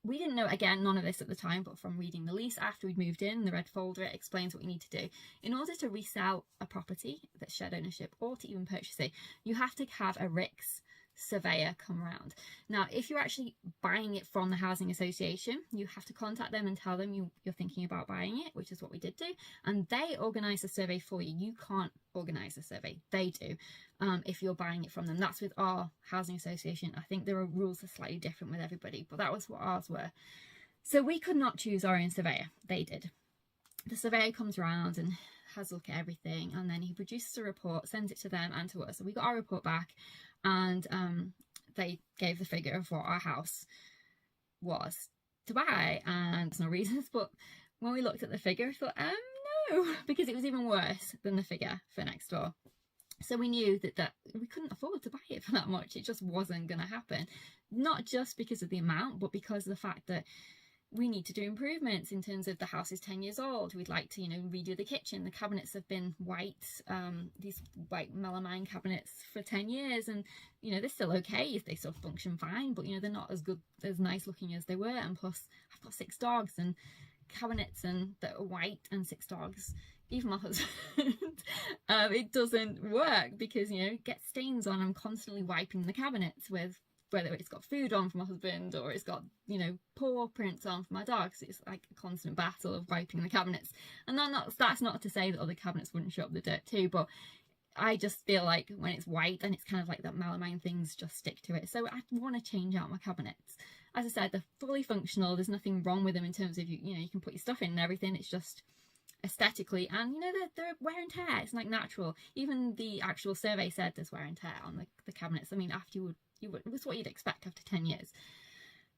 we didn't know, again, none of this at the time, but from reading the lease after we'd moved in, the red folder, it explains what you need to do. In order to resell a property that's shared ownership, or to even purchase it, you have to have a RICS surveyor come around. Now, if you're actually buying it from the housing association, you have to contact them and tell them you're thinking about buying it, which is what we did do, and they organise a survey for you. You can't organise a survey, they do. If you're buying it from them, that's with our housing association. I think there are rules that are slightly different with everybody, but that was what ours were. So we could not choose our own surveyor, they did. The surveyor comes around and has a look at everything, and then he produces a report, sends it to them and to us. So we got our report back, and they gave the figure of what our house was to buy, and there's no reasons, but when we looked at the figure, we thought, no, because it was even worse than the figure for next door. So we knew that we couldn't afford to buy it for that much. It just wasn't going to happen, not just because of the amount, but because of the fact that we need to do improvements in terms of the house is 10 years old. We'd like to, redo the kitchen. The cabinets have been white, these white melamine cabinets for 10 years, and they're still okay. They still function fine, but they're not as nice looking as they were. And plus I've got 6 dogs, and cabinets that are white and 6 dogs, even my husband, it doesn't work, because it gets stains on. I'm constantly wiping the cabinets with, whether it's got food on for my husband or it's got paw prints on for my dogs. It's like a constant battle of wiping the cabinets. And that's not to say that other cabinets wouldn't show up the dirt too, but I just feel like when it's white, then it's kind of like that melamine things just stick to it. So I want to change out my cabinets. As I said, they're fully functional. There's nothing wrong with them in terms of, you know, you can put your stuff in and everything. It's just aesthetically, and you know, they're wear and tear. It's like natural. Even the actual survey said there's wear and tear on the cabinets. I mean, after you would, it's what you'd expect after 10 years.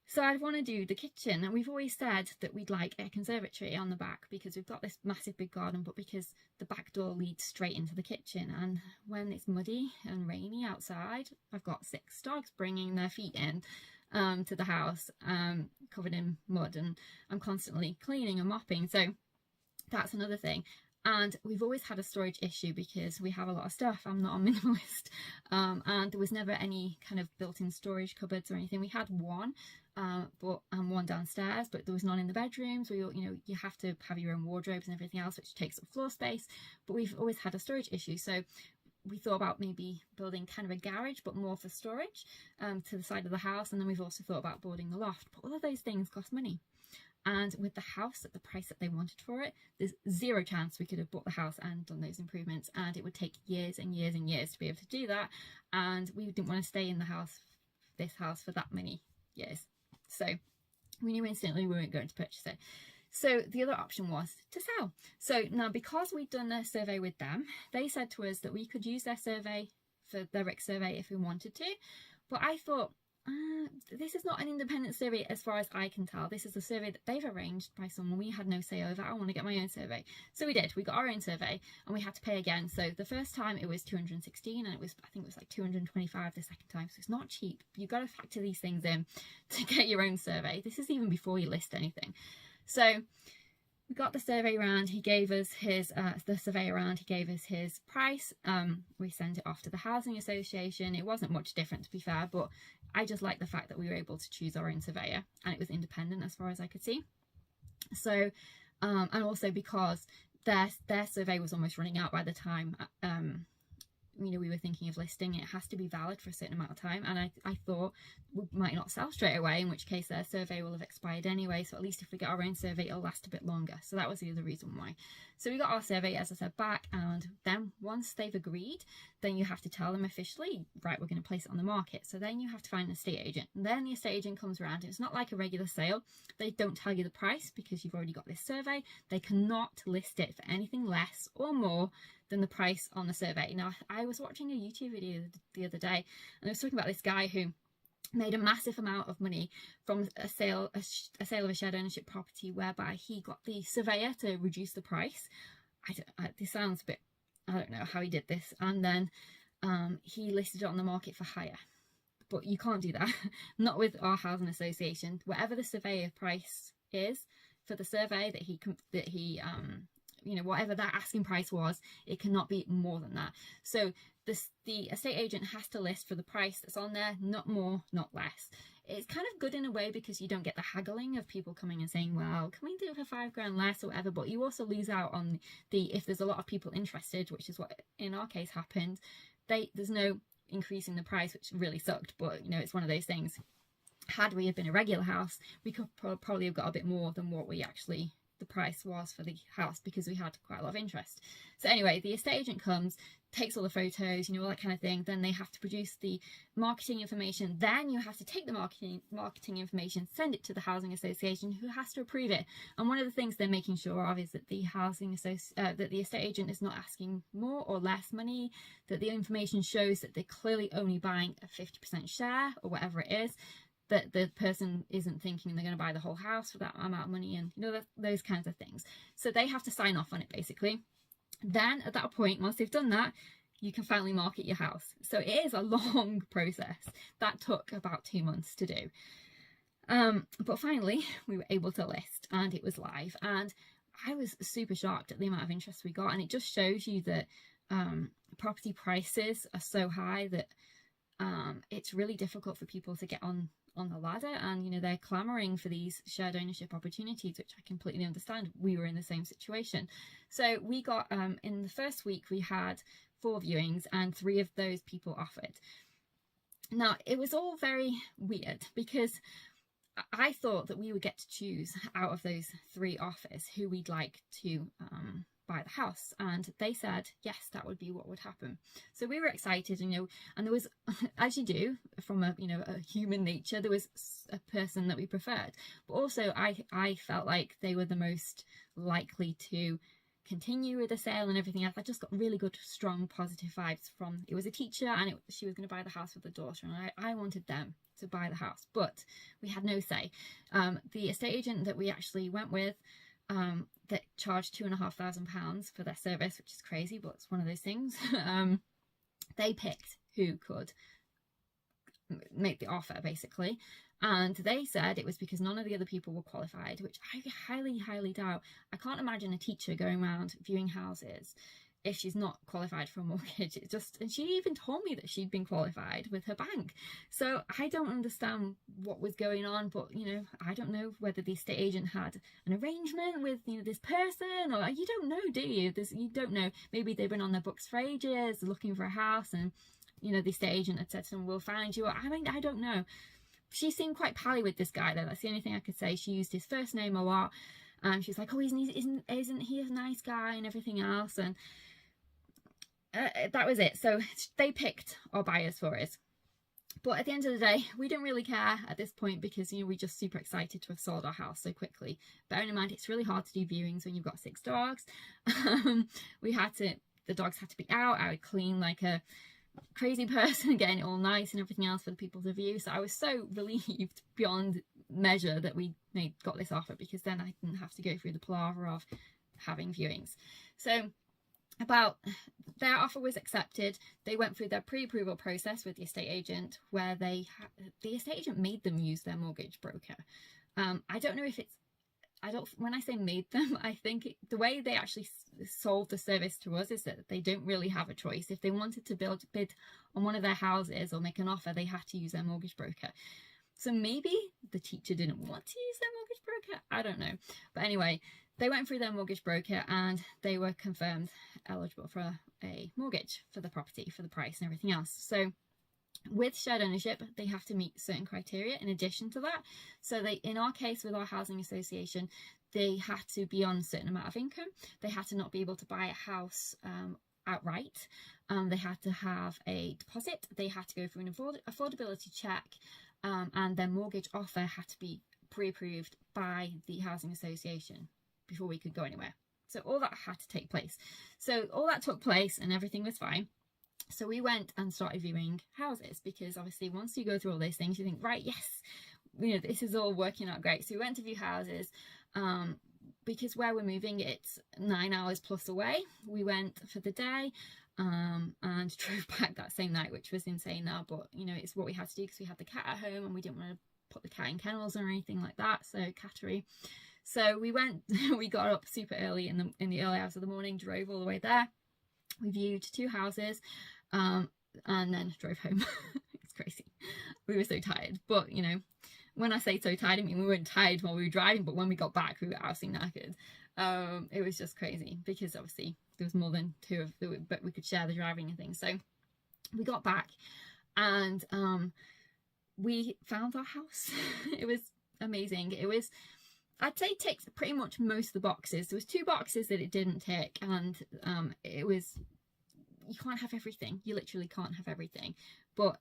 So I'd want to do the kitchen, and we've always said that we'd like a conservatory on the back because we've got this massive big garden, but because the back door leads straight into the kitchen, and when it's muddy and rainy outside, I've got 6 dogs bringing their feet in to the house, covered in mud, and I'm constantly cleaning and mopping. So that's another thing. And we've always had a storage issue because we have a lot of stuff. I'm not a minimalist, and there was never any kind of built-in storage cupboards or anything. We had one, but one downstairs, but there was none in the bedrooms. You know, you have to have your own wardrobes and everything else, which takes up floor space. But we've always had a storage issue, so we thought about maybe building kind of a garage, but more for storage, to the side of the house. And then we've also thought about building the loft. But all of those things cost money. And with the house at the price that they wanted for it, there's zero chance we could have bought the house and done those improvements, and it would take years and years and years to be able to do that, and we didn't want to stay in this house for that many years. So we knew instantly we weren't going to purchase it. So the other option was to sell. So now, because we'd done a survey with them, they said to us that we could use their survey for their RIC survey if we wanted to, but I thought, this is not an independent survey as far as I can tell. This is a survey that they've arranged by someone we had no say over. I want to get my own survey. So we did. We got our own survey, and we had to pay again. So the first time it was 216, and I think it was like 225 the second time. So it's not cheap. You've got to factor these things in to get your own survey. This is even before you list anything. So we got the survey around. He gave us his he gave us his price. We sent it off to the housing association. It wasn't much different, to be fair, but I just like the fact that we were able to choose our own surveyor, and it was independent as far as I could see. So and also because their survey was almost running out by the time you know, we were thinking of listing. It has to be valid for a certain amount of time, and I thought we might not sell straight away, in which case their survey will have expired anyway. So at least if we get our own survey, it'll last a bit longer. So that was the other reason why. So we got our survey, as I said, back, and then once they've agreed, then you have to tell them officially, right, we're going to place it on the market. So then you have to find an estate agent, and then the estate agent comes around. It's not like a regular sale. They don't tell you the price because you've already got this survey. They cannot list it for anything less or more than the price on the survey. Now, I was watching a YouTube video the other day, and I was talking about this guy who made a massive amount of money from a sale of a shared ownership property, whereby he got the surveyor to reduce the price. This sounds a bit, I don't know how he did this, and then he listed it on the market for higher. But you can't do that, not with our housing association. Whatever the surveyor price is for the survey that he you know, whatever that asking price was, it cannot be more than that. So the estate agent has to list for the price that's on there, not more, not less. It's kind of good in a way because you don't get the haggling of people coming and saying, well, can we do it for £5 less or whatever? But you also lose out on if there's a lot of people interested, which is what in our case happened. There's no increasing the price, which really sucked, but you know, it's one of those things. Had we have been a regular house, we could probably have got a bit more than what we actually the price was for the house, because we had quite a lot of interest. So anyway, the estate agent comes, takes all the photos, you know, all that kind of thing. Then they have to produce the marketing information. Then you have to take the marketing information, send it to the housing association, who has to approve it. And one of the things they're making sure of is that the that the estate agent is not asking more or less money, that the information shows that they're clearly only buying a 50% share or whatever it is, that the person isn't thinking they're going to buy the whole house for that amount of money, and you know, those kinds of things. So they have to sign off on it, basically. Then at that point, once they've done that, you can finally market your house. So it is a long process. That took about 2 months to do. But finally, we were able to list, and it was live. And I was super shocked at the amount of interest we got. And it just shows you that property prices are so high that it's really difficult for people to get on the ladder, and you know, they're clamoring for these shared ownership opportunities, which I completely understand. We were in the same situation. So we got in the first week we had 4 viewings, and 3 of those people offered. Now it was all very weird because I thought that we would get to choose out of those 3 offers who we'd like to buy the house, and they said yes, that would be what would happen. So we were excited, and and there was, as you do from a a human nature, there was a person that we preferred, but also I felt like they were the most likely to continue with the sale and everything else. I just got really good, strong, positive vibes from, it was a teacher, and she was going to buy the house with the daughter, and I wanted them to buy the house, but we had no say. The estate agent that we actually went with, that charged £2,500 for their service, which is crazy, but it's one of those things. They picked who could make the offer, basically, and they said it was because none of the other people were qualified, which I highly doubt. I can't imagine a teacher going around viewing houses if she's not qualified for a mortgage. It just, and she even told me that she'd been qualified with her bank. So I don't understand what was going on, but I don't know whether the estate agent had an arrangement with this person, or you don't know, do you? You don't know. Maybe they've been on their books for ages looking for a house, and the estate agent had said to them, we'll find you. I mean, I don't know. She seemed quite pally with this guy though. That's the only thing I could say. She used his first name a lot, and she was like, oh, isn't he a nice guy and everything else, and that was it. So they picked our buyers for us. But at the end of the day, we didn't really care at this point, because we're just super excited to have sold our house so quickly. Bearing in mind, it's really hard to do viewings when you've got 6 dogs. The dogs had to be out. I would clean like a crazy person, getting it all nice and everything else for the people to view. So I was so relieved beyond measure that we got this offer, because then I didn't have to go through the palaver of having viewings. So their offer was accepted. They went through their pre-approval process with the estate agent, where the estate agent made them use their mortgage broker. I don't know if it's, when I say made them, I think the way they actually sold the service to us is that they don't really have a choice. If they wanted to bid on one of their houses or make an offer, they had to use their mortgage broker. So maybe the teacher didn't want to use their mortgage broker, I don't know. But anyway, they went through their mortgage broker, and they were confirmed eligible for a mortgage for the property, for the price and everything else. So with shared ownership, they have to meet certain criteria in addition to that. So in our case, with our housing association, they had to be on a certain amount of income. They had to not be able to buy a house outright. They had to have a deposit. They had to go through an affordability check, and their mortgage offer had to be pre-approved by the housing association before we could go anywhere. So all that had to take place. So all that took place, and everything was fine. So we went and started viewing houses, because obviously once you go through all those things, you think, right, yes, this is all working out great. So we went to view houses, because where we're moving, it's 9 hours plus away. We went for the day, and drove back that same night, which was insane now, but it's what we had to do, because we had the cat at home and we didn't want to put the cat in kennels or anything like that, so cattery. So we went, we got up super early in the early hours of the morning, drove all the way there. We viewed 2 houses, and then drove home. It's crazy. We were so tired, but when I say so tired, I mean we weren't tired while we were driving, but when we got back, we were absolutely knackered. It was just crazy, because obviously there was more than 2 of them, but we could share the driving and things. So we got back, and we found our house. It was amazing. It was, I'd say, ticks pretty much most of the boxes. There was 2 boxes that it didn't tick, and it was, you can't have everything. You literally can't have everything, but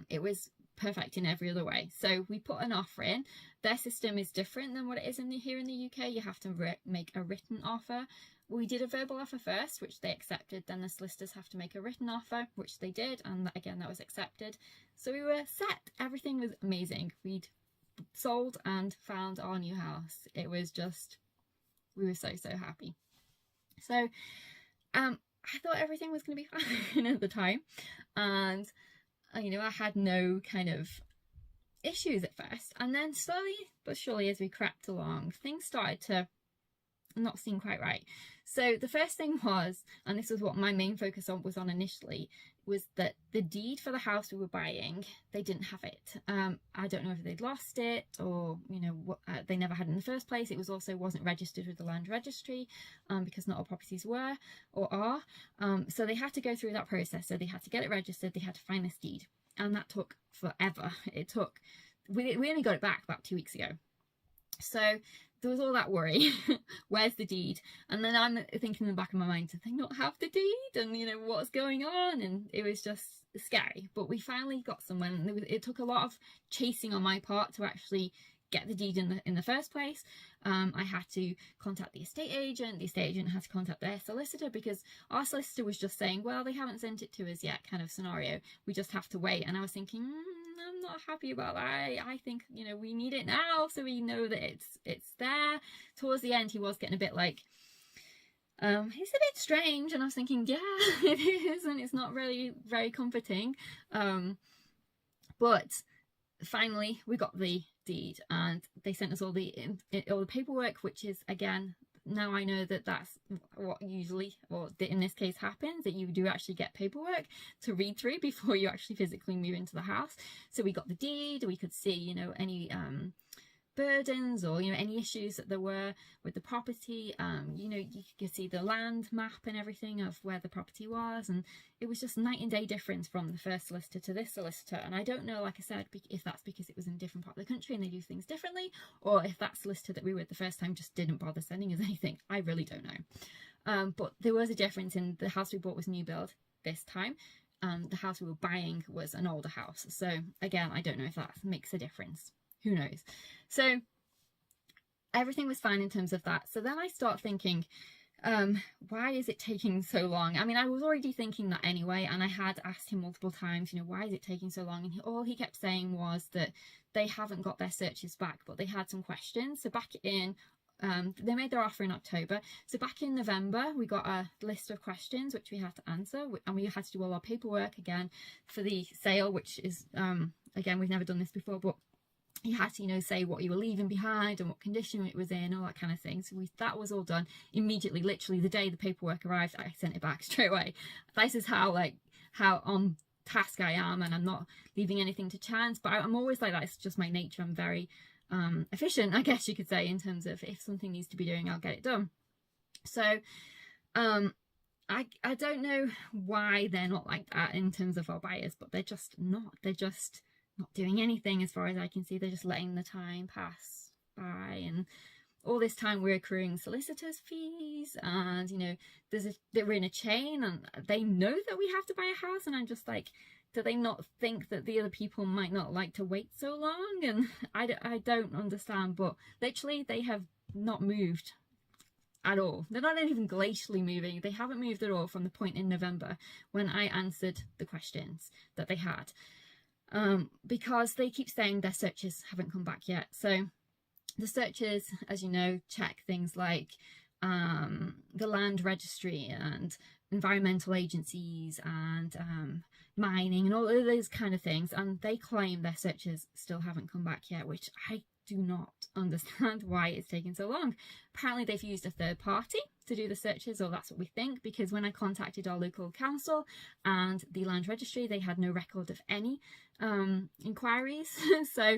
it was perfect in every other way. So we put an offer in. Their system is different than what it is here in the UK. You have to make a written offer. We did a verbal offer first, which they accepted. Then the solicitors have to make a written offer, which they did, and again that was accepted. So we were set. Everything was amazing. We'd sold and found our new house. It was just, we were so happy. So I thought everything was going to be fine at the time, and I had no kind of issues at first, and then slowly but surely, as we crept along, things started to not seem quite right. So the first thing was, and this was what my main focus was on initially, was that the deed for the house we were buying, they didn't have it. I don't know if they'd lost it, or they never had it in the first place. It was also wasn't registered with the land registry, because not all properties were or are. So they had to go through that process. So they had to get it registered, they had to find this deed, and that took forever. We only got it back about 2 weeks ago. So there was all that worry. Where's the deed? And then I'm thinking in the back of my mind, did they not have the deed? And you know, what's going on? And it was just scary. But we finally got somewhere, and it took a lot of chasing on my part to actually get the deed in the first place. I had to contact the estate agent. The estate agent had to contact their solicitor, because our solicitor was just saying, well, they haven't sent it to us yet, kind of scenario. We just have to wait. And I was thinking, I'm not happy about that. I think, you know, we need it now, so we know that it's there. Towards the end, he was getting a bit like, it's a bit strange. And I was thinking, yeah, it is, and it's not really very comforting. But finally, we got the deed, and they sent us all the paperwork, which is, again, now I know that that's what usually, or in this case, happens, that you do actually get paperwork to read through before you actually physically move into the house. So we got the deed. We could see, you know, any burdens, or you know, any issues that there were with the property. You know, you could see the land map and everything of where the property was, and it was just night and day difference from the first solicitor to this solicitor. And I don't know, like I said, if that's because it was in a different part of the country and they do things differently, or if that solicitor that we were with the first time just didn't bother sending us anything. I really don't know. But there was a difference. In the house we bought was new build this time. The house we were buying was an older house. So again, I don't know if that makes a difference. Who knows? So everything was fine in terms of that. So then I start thinking, why is it taking so long? I mean, I was already thinking that anyway, and I had asked him multiple times, you know, why is it taking so long? And all he kept saying was that they haven't got their searches back, but they had some questions. So back in they made their offer in October. So back in November, we got a list of questions which we had to answer, and we had to do all our paperwork again for the sale, which is, again, we've never done this before, but you had to, you know, say what you were leaving behind and what condition it was in, all that kind of thing. So that was all done immediately. Literally the day the paperwork arrived, I sent it back straight away. This is how on task I am, and I'm not leaving anything to chance. But I'm always like that. It's just my nature. I'm very efficient, I guess you could say, in terms of if something needs to be doing, I'll get it done. So I don't know why they're not like that in terms of our buyers, but they're just not. They're just not doing anything as far as I can see. They're just letting the time pass by, and all this time we're accruing solicitors' fees, and you know, we're in a chain, and they know that we have to buy a house, and I'm just like, do they not think that the other people might not like to wait so long? And I don't understand. But literally they have not moved at all. They're not even glacially moving. They haven't moved at all from the point in November when I answered the questions that they had. Because they keep saying their searches haven't come back yet. So the searches, as you know, check things like the land registry and environmental agencies and mining and all of those kind of things, and they claim their searches still haven't come back yet, which I do not understand why it's taking so long. Apparently they've used a third party to do the searches, or that's what we think, because when I contacted our local council and the land registry, they had no record of any inquiries. So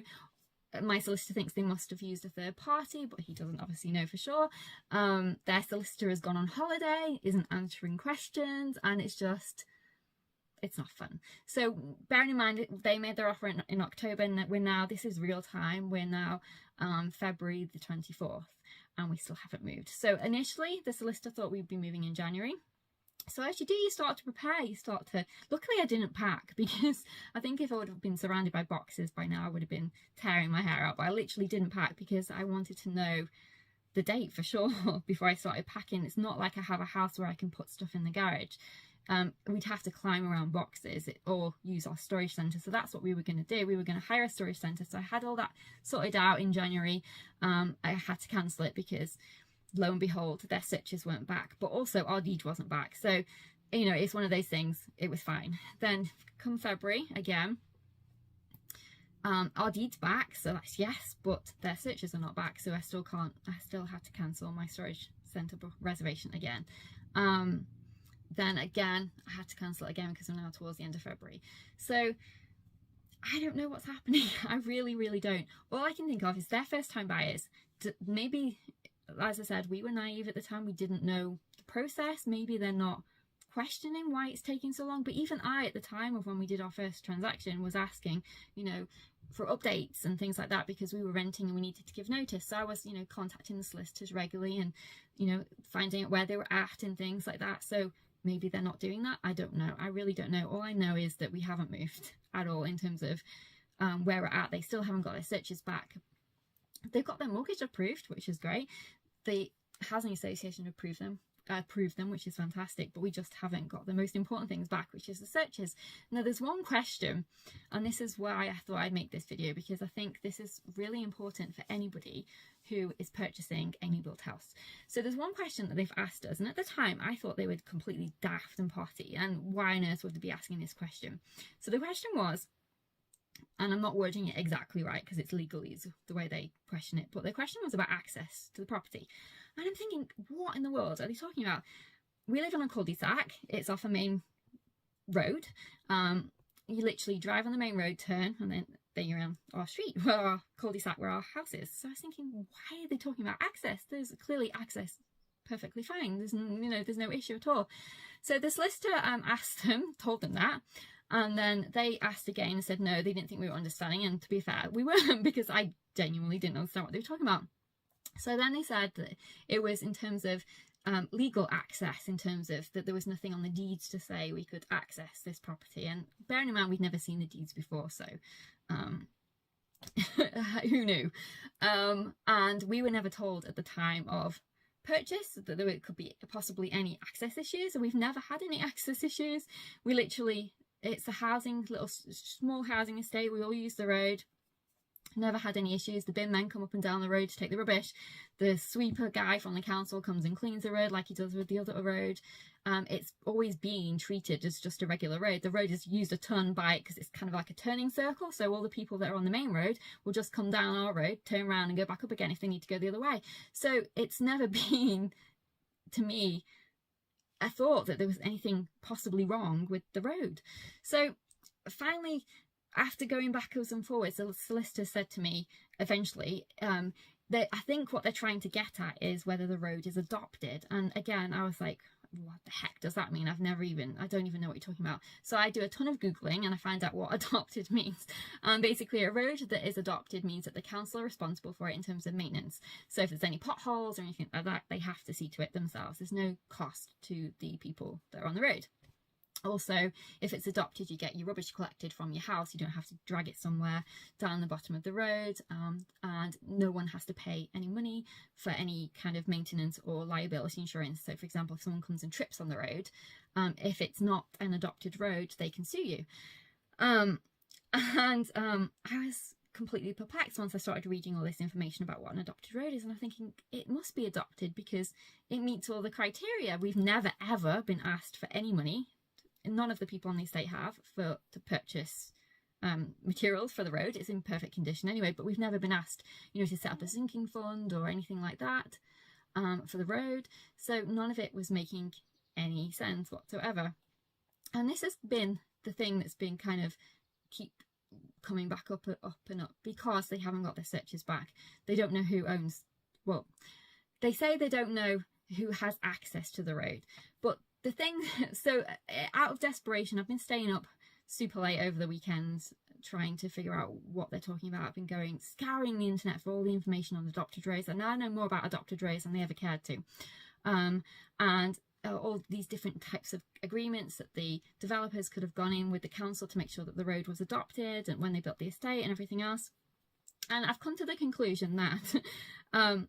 my solicitor thinks they must have used a third party, but he doesn't obviously know for sure. Their solicitor has gone on holiday, isn't answering questions, and it's not fun. So bearing in mind, they made their offer in October, and we're now, this is real time, we're now February the 24th, and we still haven't moved. So initially the solicitor thought we'd be moving in January. So as you do, you start to prepare, you start to, luckily I didn't pack, because I think if I would have been surrounded by boxes by now, I would have been tearing my hair out. But I literally didn't pack because I wanted to know the date for sure before I started packing. It's not like I have a house where I can put stuff in the garage. We'd have to climb around boxes or use our storage centre. So that's what we were going to do. We were going to hire a storage centre. So I had all that sorted out in January. I had to cancel it because lo and behold, their searches weren't back, but also our deed wasn't back. So, you know, it's one of those things. It was fine. Then come February again, our deed's back, so that's yes, but their searches are not back. So I still had to cancel my storage centre reservation again. Then again, I had to cancel it again because I'm now towards the end of February. So I don't know what's happening. I really, really don't. All I can think of is they're first time buyers. Maybe, as I said, we were naive at the time. We didn't know the process. Maybe they're not questioning why it's taking so long. But even I, at the time of when we did our first transaction, was asking, you know, for updates and things like that, because we were renting and we needed to give notice. So I was, you know, contacting the solicitors regularly and, you know, finding out where they were at and things like that. So maybe they're not doing that. I don't know. I really don't know. All I know is that we haven't moved at all in terms of where we're at. They still haven't got their searches back. They've got their mortgage approved, which is great. The housing association approved them, which is fantastic, but we just haven't got the most important things back, which is the searches. Now there's one question, and this is why I thought I'd make this video, because I think this is really important for anybody who is purchasing a new build house. So there's one question that they've asked us, and at the time I thought they were completely daft and potty, and why on earth would they be asking this question? So the question was, and I'm not wording it exactly right because it's legalese the way they question it, but the question was about access to the property. And I'm thinking, what in the world are they talking about? We live on a cul-de-sac. It's off a main road. You literally drive on the main road, turn, and then you're on our street, where our cul-de-sac, where our house is. So I was thinking, why are they talking about access? There's clearly access perfectly fine. There's, you know, there's no issue at all. So the solicitor asked them, told them that. And then they asked again and said, no, they didn't think we were understanding. And to be fair, we weren't, because I genuinely didn't understand what they were talking about. So then they said that it was in terms of legal access, in terms of that there was nothing on the deeds to say we could access this property. And bearing in mind, we'd never seen the deeds before, so who knew? And we were never told at the time of purchase that there could be possibly any access issues, and we've never had any access issues. We literally, it's a housing, little small housing estate. We all use the road. Never had any issues. The bin men come up and down the road to take the rubbish. The sweeper guy from the council comes and cleans the road like he does with the other road. It's always been treated as just a regular road. The road is used a ton by it because it's kind of like a turning circle. So all the people that are on the main road will just come down our road, turn around and go back up again if they need to go the other way. So it's never been, to me, a thought that there was anything possibly wrong with the road. So finally, after going backwards and forwards, the solicitor said to me eventually that I think what they're trying to get at is whether the road is adopted. And again, I was like, what the heck does that mean? I don't even know what you're talking about. So I do a ton of Googling and I find out what adopted means. Basically, a road that is adopted means that the council are responsible for it in terms of maintenance. So if there's any potholes or anything like that, they have to see to it themselves. There's no cost to the people that are on the road. Also, if it's adopted, you get your rubbish collected from your house. You don't have to drag it somewhere down the bottom of the road, and no one has to pay any money for any kind of maintenance or liability insurance. So, for example, if someone comes and trips on the road, if it's not an adopted road, they can sue you. I was completely perplexed once I started reading all this information about what an adopted road is, and I'm thinking it must be adopted because it meets all the criteria. We've never ever been asked for any money. None of the people on the estate have to purchase materials for the road. It's in perfect condition anyway, but we've never been asked, you know, to set up a sinking fund or anything like that for the road. So none of it was making any sense whatsoever. And this has been the thing that's been kind of keep coming back up and up, because they haven't got their searches back. They don't know who owns, well, they say they don't know who has access to the road, but the thing, so out of desperation, I've been staying up super late over the weekends trying to figure out what they're talking about. I've been scouring the internet for all the information on adopted roads, and now I know more about adopted roads than they ever cared to. And all these different types of agreements that the developers could have gone in with the council to make sure that the road was adopted, and when they built the estate and everything else. And I've come to the conclusion that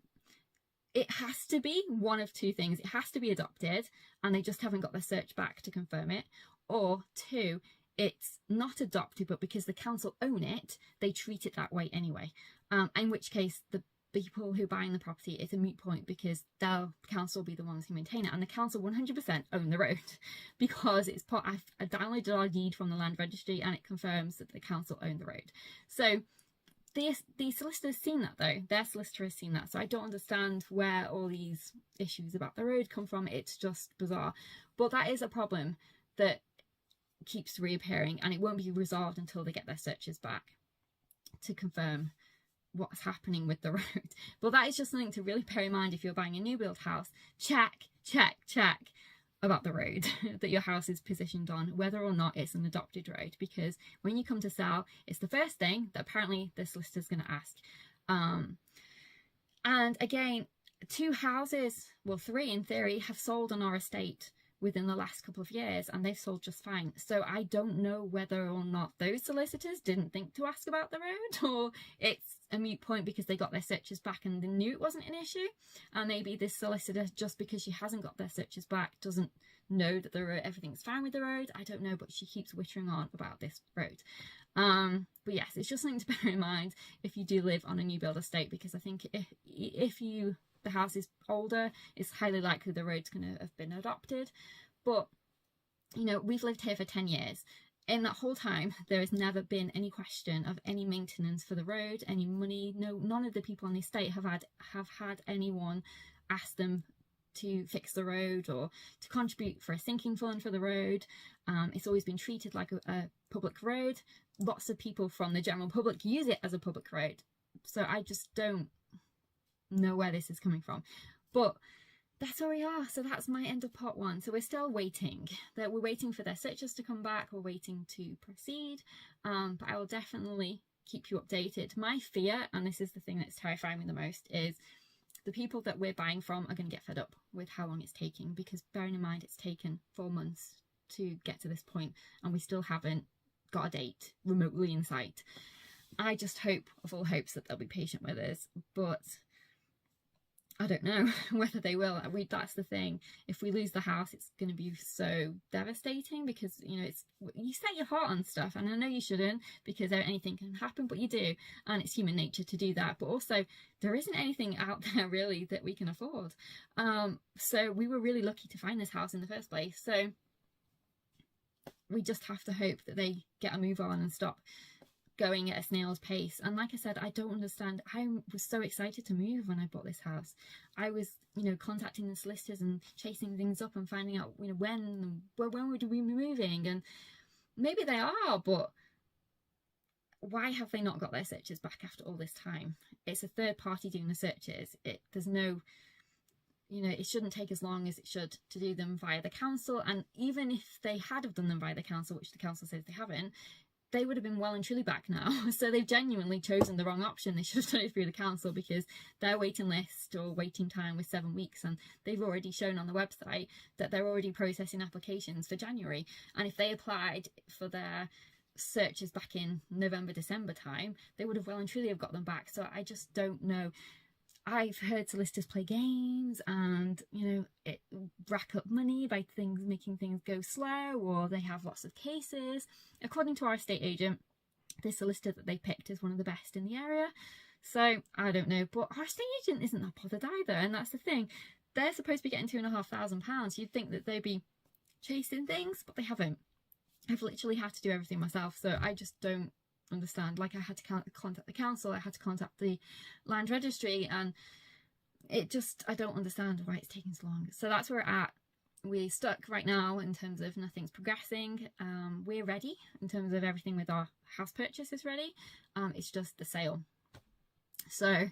it has to be one of two things. It has to be adopted and they just haven't got their search back to confirm it. Or two, it's not adopted, but because the council own it, they treat it that way anyway. In which case, the people who are buying the property, it's a moot point because the council will be the ones who maintain it. And the council 100% own the road because it's I downloaded our deed from the land registry and it confirms that the council own the road. So the solicitor's seen that though. Their solicitor has seen that. So I don't understand where all these issues about the road come from. It's just bizarre. But that is a problem that keeps reappearing, and it won't be resolved until they get their searches back to confirm what's happening with the road. But that is just something to really bear in mind if you're buying a new build house. Check, check, check. about the road that your house is positioned on, whether or not it's an adopted road, because when you come to sell, it's the first thing that apparently the solicitor's going to ask. And again, 2 houses, well 3 in theory, have sold on our estate within the last couple of years, and they've sold just fine. So I don't know whether or not those solicitors didn't think to ask about the road, or it's a moot point because they got their searches back and they knew it wasn't an issue. And maybe this solicitor, just because she hasn't got their searches back, doesn't know that the road, everything's fine with the road. I don't know, but she keeps wittering on about this road. But yes, it's just something to bear in mind if you do live on a new build estate, because I think if the house is older, it's highly likely the road's going to have been adopted. But you know, we've lived here for 10 years. In that whole time, there has never been any question of any maintenance for the road, any money. No, none of the people on the estate have had anyone ask them to fix the road or to contribute for a sinking fund for the road. It's always been treated like a public road. Lots of people from the general public use it as a public road. So I just don't know where this is coming from. But that's where we are. So that's my end of part 1. So we're still waiting. We're waiting for their searches to come back. We're waiting to proceed. But I will definitely keep you updated. My fear, and this is the thing that's terrifying me the most, is the people that we're buying from are going to get fed up with how long it's taking, because bearing in mind it's taken 4 months to get to this point and we still haven't got a date remotely in sight. I just hope, of all hopes, that they'll be patient with us, but I don't know whether they will. That's the thing. If we lose the house, it's going to be so devastating, because you know, you set your heart on stuff, and I know you shouldn't, because anything can happen, but you do, and it's human nature to do that. But also, there isn't anything out there really that we can afford. So we were really lucky to find this house in the first place. So we just have to hope that they get a move on and stop going at a snail's pace. And like I said, I don't understand. I was so excited to move when I bought this house. I was, you know, contacting the solicitors and chasing things up and finding out, you know, when would we be moving, and maybe they are, but why have they not got their searches back after all this time? It's a third party doing the searches. There's no, you know, it shouldn't take as long as it should to do them via the council. And even if they had have done them via the council, which the council says they haven't, they would have been well and truly back now. So they've genuinely chosen the wrong option. They should have done it through the council, because their waiting list or waiting time was 7 weeks, and they've already shown on the website that they're already processing applications for January. And if they applied for their searches back in November, December time, they would have well and truly have got them back. So I just don't know. I've heard solicitors play games and, you know, rack up money by making things go slow, or they have lots of cases. According to our estate agent, this solicitor that they picked is one of the best in the area. So I don't know, but our estate agent isn't that bothered either, and that's the thing. They're supposed to be getting £2,500. You'd think that they'd be chasing things, but they haven't. I've literally had to do everything myself, so I just don't understand. Like, I had to contact the council, I had to contact the land registry, and I don't understand why it's taking so long. So that's where we're at. We're stuck right now in terms of nothing's progressing. We're ready in terms of everything with our house purchase is ready. It's just the sale. So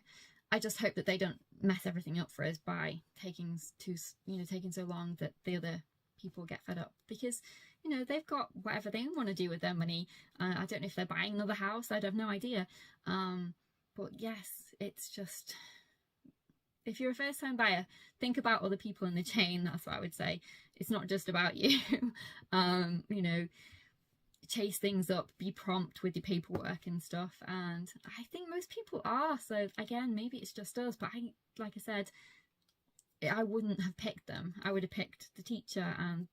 I just hope that they don't mess everything up for us by taking so long that the other people get fed up, because you know, they've got whatever they want to do with their money. I don't know if they're buying another house. I'd have no idea. But yes, it's just, if you're a first time buyer, think about other people in the chain. That's what I would say. It's not just about you. You know, chase things up, be prompt with your paperwork and stuff. And I think most people are. So again, maybe it's just us. But like I said, I wouldn't have picked them. I would have picked the teacher and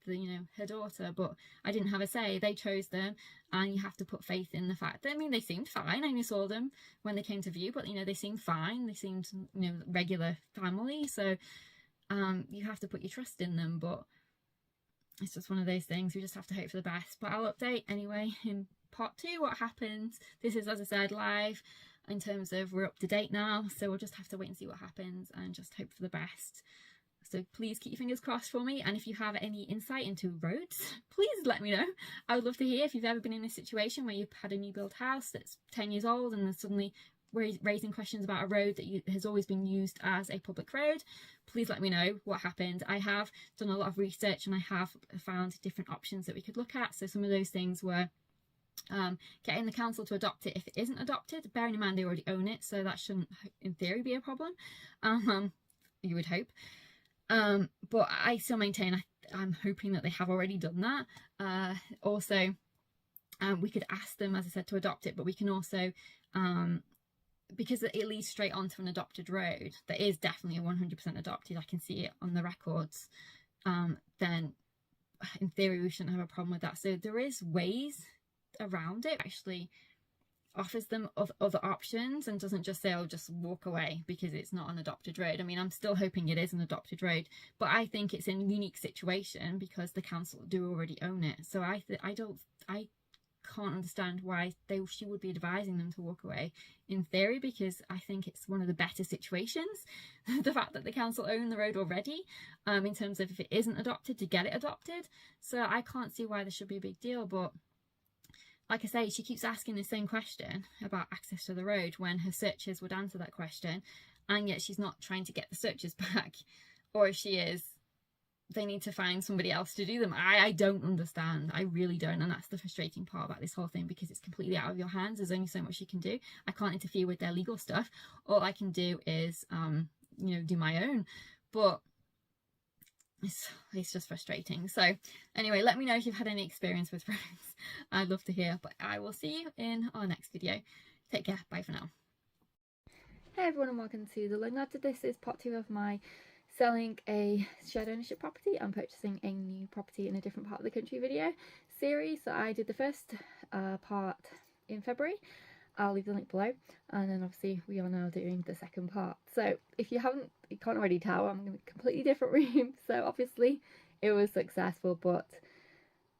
her daughter, but I didn't have a say. They chose them, and you have to put faith in the fact that, I mean, they seemed fine. I only saw them when they came to view, but they seemed fine. They seemed regular family. So you have to put your trust in them, but it's just one of those things. We just have to hope for the best. But I'll update anyway in part 2 what happens. This is, as I said, live in terms of we're up to date now, so we'll just have to wait and see what happens and just hope for the best. So please keep your fingers crossed for me, and if you have any insight into roads, please let me know. I would love to hear if you've ever been in a situation where you've had a new build house that's 10 years old and then suddenly raising questions about a road that has always been used as a public road, please let me know what happened. I have done a lot of research and I have found different options that we could look at. So some of those things were getting the council to adopt it if it isn't adopted, bearing in mind they already own it, so that shouldn't in theory be a problem, you would hope. But I still maintain I'm hoping that they have already done that. Also, we could ask them, as I said, to adopt it, but we can also, because it leads straight onto an adopted road that is definitely 100% adopted, I can see it on the records, then in theory we shouldn't have a problem with that. So there is ways around it. Actually offers them other options and doesn't just say, oh, just walk away because it's not an adopted road. I mean, I'm still hoping it is an adopted road, but I think it's a unique situation because the council do already own it. So I can't understand why she would be advising them to walk away in theory, because I think it's one of the better situations, the fact that the council own the road already, in terms of if it isn't adopted, to get it adopted. So I can't see why there should be a big deal. But like I say, she keeps asking the same question about access to the road when her searches would answer that question, and yet she's not trying to get the searches back. Or if she is, they need to find somebody else to do them. I don't understand. I really don't. And that's the frustrating part about this whole thing, because it's completely out of your hands. There's only so much you can do. I can't interfere with their legal stuff. All I can do is, do my own. But it's just frustrating. So anyway, let me know if you've had any experience with roads. I'd love to hear, but I will see you in our next video. Take care. Bye for now. Hey everyone, and welcome to The Learning Ladder. This is part 2 of my selling a shared ownership property and purchasing a new property in a different part of the country video series. So I did the first part in February. I'll leave the link below, and then obviously we are now doing the second part. So if you can't already tell, I'm in a completely different room. So obviously it was successful, but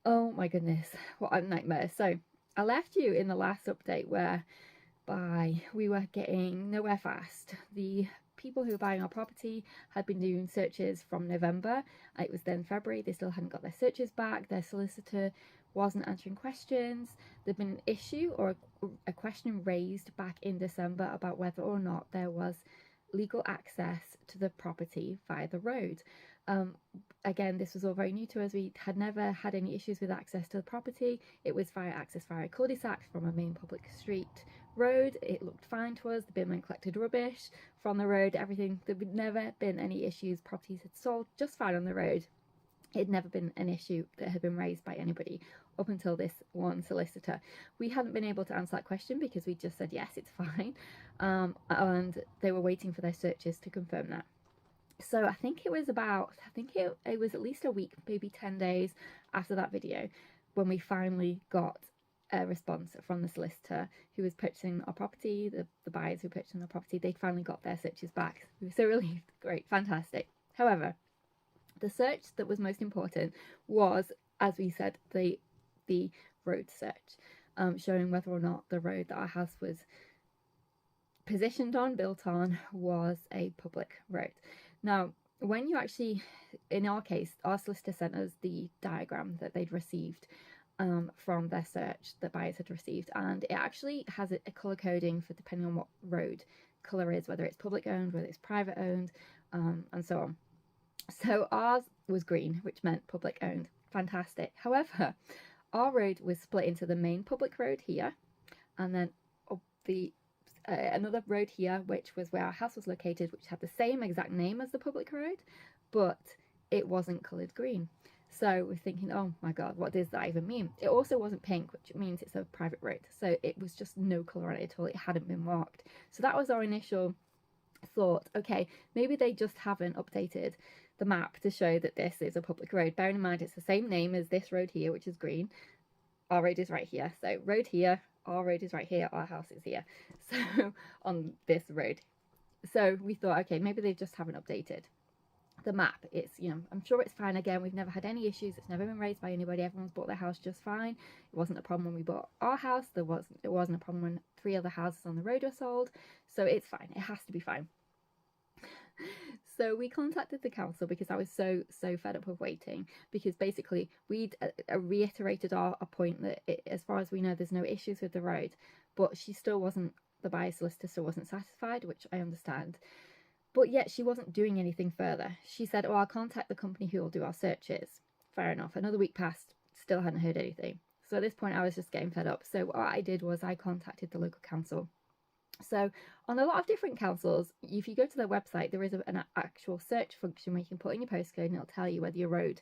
oh my goodness, what a nightmare. So I left you in the last update whereby we were getting nowhere fast. The people who were buying our property had been doing searches from November. It was then February. They still hadn't got their searches back. Their solicitor wasn't answering questions. There'd been an issue or a question raised back in December about whether or not there was legal access to the property via the road. Again, this was all very new to us. We had never had any issues with access to the property. It was access via a cul-de-sac from a main public street road. It looked fine to us. The binman collected rubbish from the road, everything. There had never been any issues. Properties had sold just fine on the road. It had never been an issue that had been raised by anybody up until this one solicitor. We hadn't been able to answer that question because we just said yes, it's fine, and they were waiting for their searches to confirm that. So I think it was it was at least a week, maybe 10 days after that video, when we finally got a response from the solicitor who was purchasing our property, the buyers who purchased our property. They finally got their searches back. We were so relieved. Great, fantastic. However, the search that was most important was, as we said, the road search, showing whether or not the road that our house was positioned on, built on, was a public road. Now, when you actually, in our case, our solicitor sent us the diagram that they'd received from their search that buyers had received, and it actually has a colour coding for depending on what road colour is, whether it's public owned, whether it's private owned, and so on. So ours was green, which meant public owned. Fantastic. However, our road was split into the main public road here, and then another road here, which was where our house was located, which had the same exact name as the public road, but it wasn't coloured green. So we're thinking, oh my god, what does that even mean? It also wasn't pink, which means it's a private road. So it was just no colour on it at all. It hadn't been marked. So that was our initial thought. Okay, maybe they just haven't updated the map to show that this is a public road. Bearing in mind it's the same name as this road here, which is green. Our road is right here. So road here, our road is right here, our house is here. So on this road. So we thought, okay, maybe they just haven't updated the map. It's, I'm sure it's fine. Again, we've never had any issues. It's never been raised by anybody. Everyone's bought their house just fine. It wasn't a problem when we bought our house. It wasn't a problem when 3 other houses on the road were sold. So it's fine. It has to be fine. So we contacted the council because I was so fed up of waiting, because basically we'd reiterated our point that as far as we know there's no issues with the road, but she still wasn't the buyer's solicitor still wasn't satisfied, which I understand. But yet she wasn't doing anything further. She said, oh, I'll contact the company who will do our searches. Fair enough. Another week passed, still hadn't heard anything. So at this point I was just getting fed up. So what I did was I contacted the local council. So on a lot of different councils, if you go to their website, there is an actual search function where you can put in your postcode and it'll tell you whether your road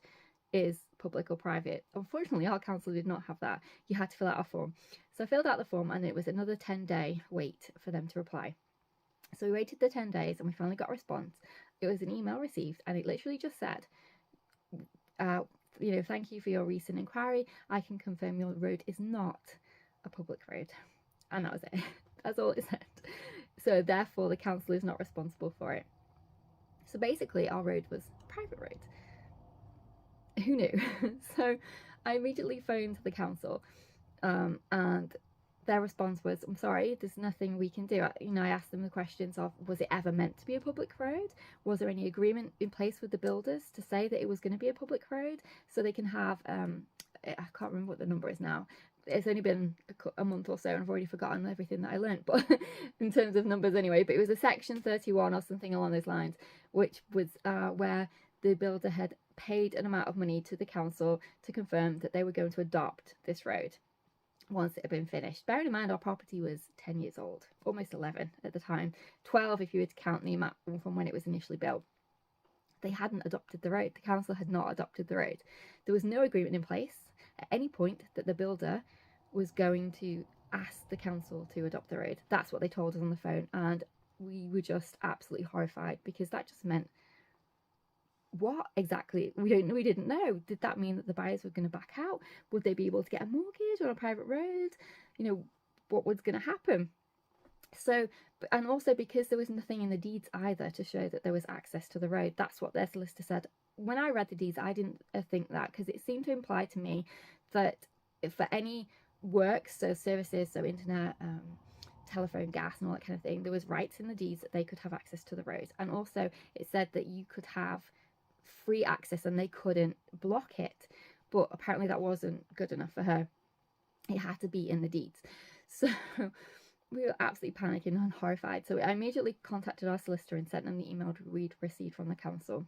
is public or private. Unfortunately, our council did not have that. You had to fill out a form. So I filled out the form and it was another 10-day wait for them to reply. So we waited the 10 days and we finally got a response. It was an email received and it literally just said, thank you for your recent inquiry. I can confirm your road is not a public road. And that was it. That's all it said. So therefore the council is not responsible for it. So basically our road was a private road. Who knew? So I immediately phoned the council and their response was, I'm sorry, there's nothing we can do. I asked them the questions of, was it ever meant to be a public road? Was there any agreement in place with the builders to say that it was going to be a public road so they can have, I can't remember what the number is now. It's only been a month or so and I've already forgotten everything that I learned, but in terms of numbers anyway, but it was a section 31 or something along those lines, which was where the builder had paid an amount of money to the council to confirm that they were going to adopt this road once it had been finished. Bearing in mind our property was 10 years old, almost 11 at the time, 12 if you were to count the amount from when it was initially built. They hadn't adopted the road. The council had not adopted the road. There was no agreement in place at any point that the builder was going to ask the council to adopt the road. That's what they told us on the phone, and we were just absolutely horrified because that just meant, what exactly? We didn't know. Did that mean that the buyers were going to back out? Would they be able to get a mortgage on a private road? What was going to happen? So, and also because there was nothing in the deeds either to show that there was access to the road. That's what their solicitor said. When I read the deeds, I didn't think that, because it seemed to imply to me that for any works, so services, so internet, telephone, gas and all that kind of thing, there was rights in the deeds that they could have access to the road. And also it said that you could have free access and they couldn't block it. But apparently that wasn't good enough for her. It had to be in the deeds. So we were absolutely panicking and horrified. So I immediately contacted our solicitor and sent him the email we'd received from the council.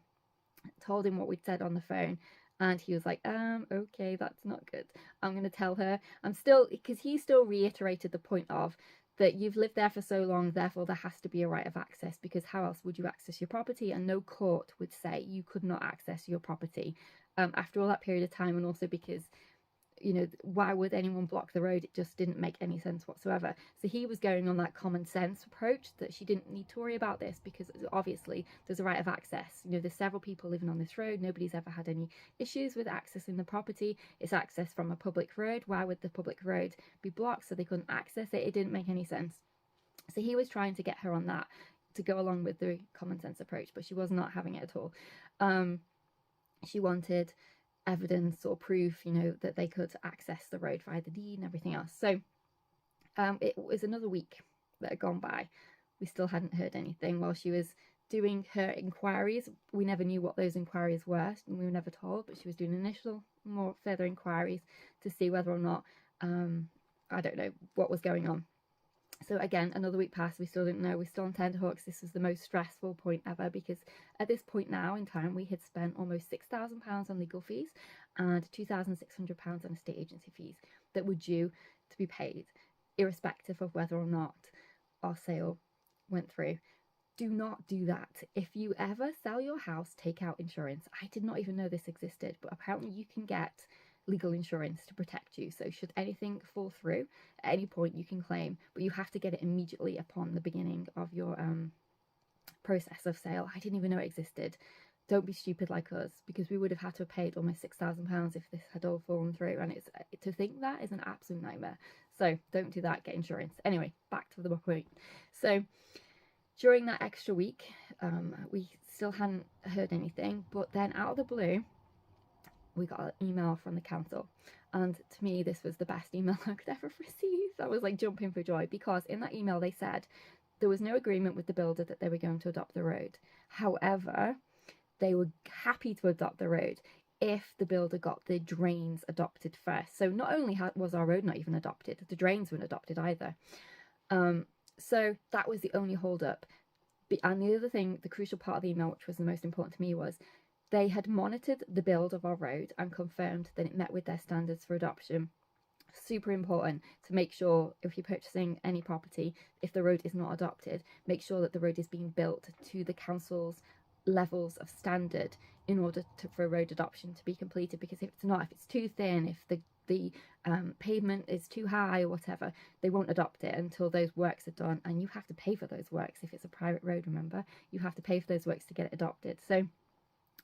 Told him what we'd said on the phone, and he was like, okay, that's not good. I'm going to tell her. Because he still reiterated the point of that you've lived there for so long, therefore there has to be a right of access, because how else would you access your property? And no court would say you could not access your property after all that period of time. And also because, why would anyone block the road? It just didn't make any sense whatsoever. So he was going on that common sense approach that she didn't need to worry about this because obviously there's a right of access. There's several people living on this road. Nobody's ever had any issues with accessing the property. It's access from a public road. Why would the public road be blocked so they couldn't access it? It didn't make any sense. So he was trying to get her on that to go along with the common sense approach, but she was not having it at all. She wanted evidence or proof, that they could access the road via the deed and everything else. So it was another week that had gone by. We still hadn't heard anything. While she was doing her inquiries, we never knew what those inquiries were, and we were never told, but she was doing initial, more further inquiries to see whether or not, I don't know what was going on. So again, another week passed, we still didn't know, we're still on tenterhooks. This was the most stressful point ever, because at this point now in time, we had spent almost £6,000 on legal fees and £2,600 on estate agency fees that were due to be paid, irrespective of whether or not our sale went through. Do not do that. If you ever sell your house, take out insurance. I did not even know this existed, but apparently you can get legal insurance to protect you. So should anything fall through at any point, you can claim, but you have to get it immediately upon the beginning of your process of sale. I didn't even know it existed. Don't be stupid like us, because we would have had to have paid almost £6,000 if this had all fallen through, and it's to think that is an absolute nightmare. So don't do that, get insurance. Anyway, back to the point. So during that extra week, we still hadn't heard anything, but then out of the blue, we got an email from the council, and to me this was the best email I could ever receive. I was like jumping for joy, because in that email they said there was no agreement with the builder that they were going to adopt the road. However, they were happy to adopt the road if the builder got the drains adopted first. So not only was our road not even adopted, the drains weren't adopted either. So that was the only hold up. And the other thing, the crucial part of the email, which was the most important to me, was they had monitored the build of our road and confirmed that it met with their standards for adoption. Super important to make sure, if you're purchasing any property, if the road is not adopted, make sure that the road is being built to the council's levels of standard in order for a road adoption to be completed. Because if it's not, if it's too thin, if the pavement is too high or whatever, they won't adopt it until those works are done, and you have to pay for those works. If it's a private road, remember, you have to pay for those works to get it adopted. So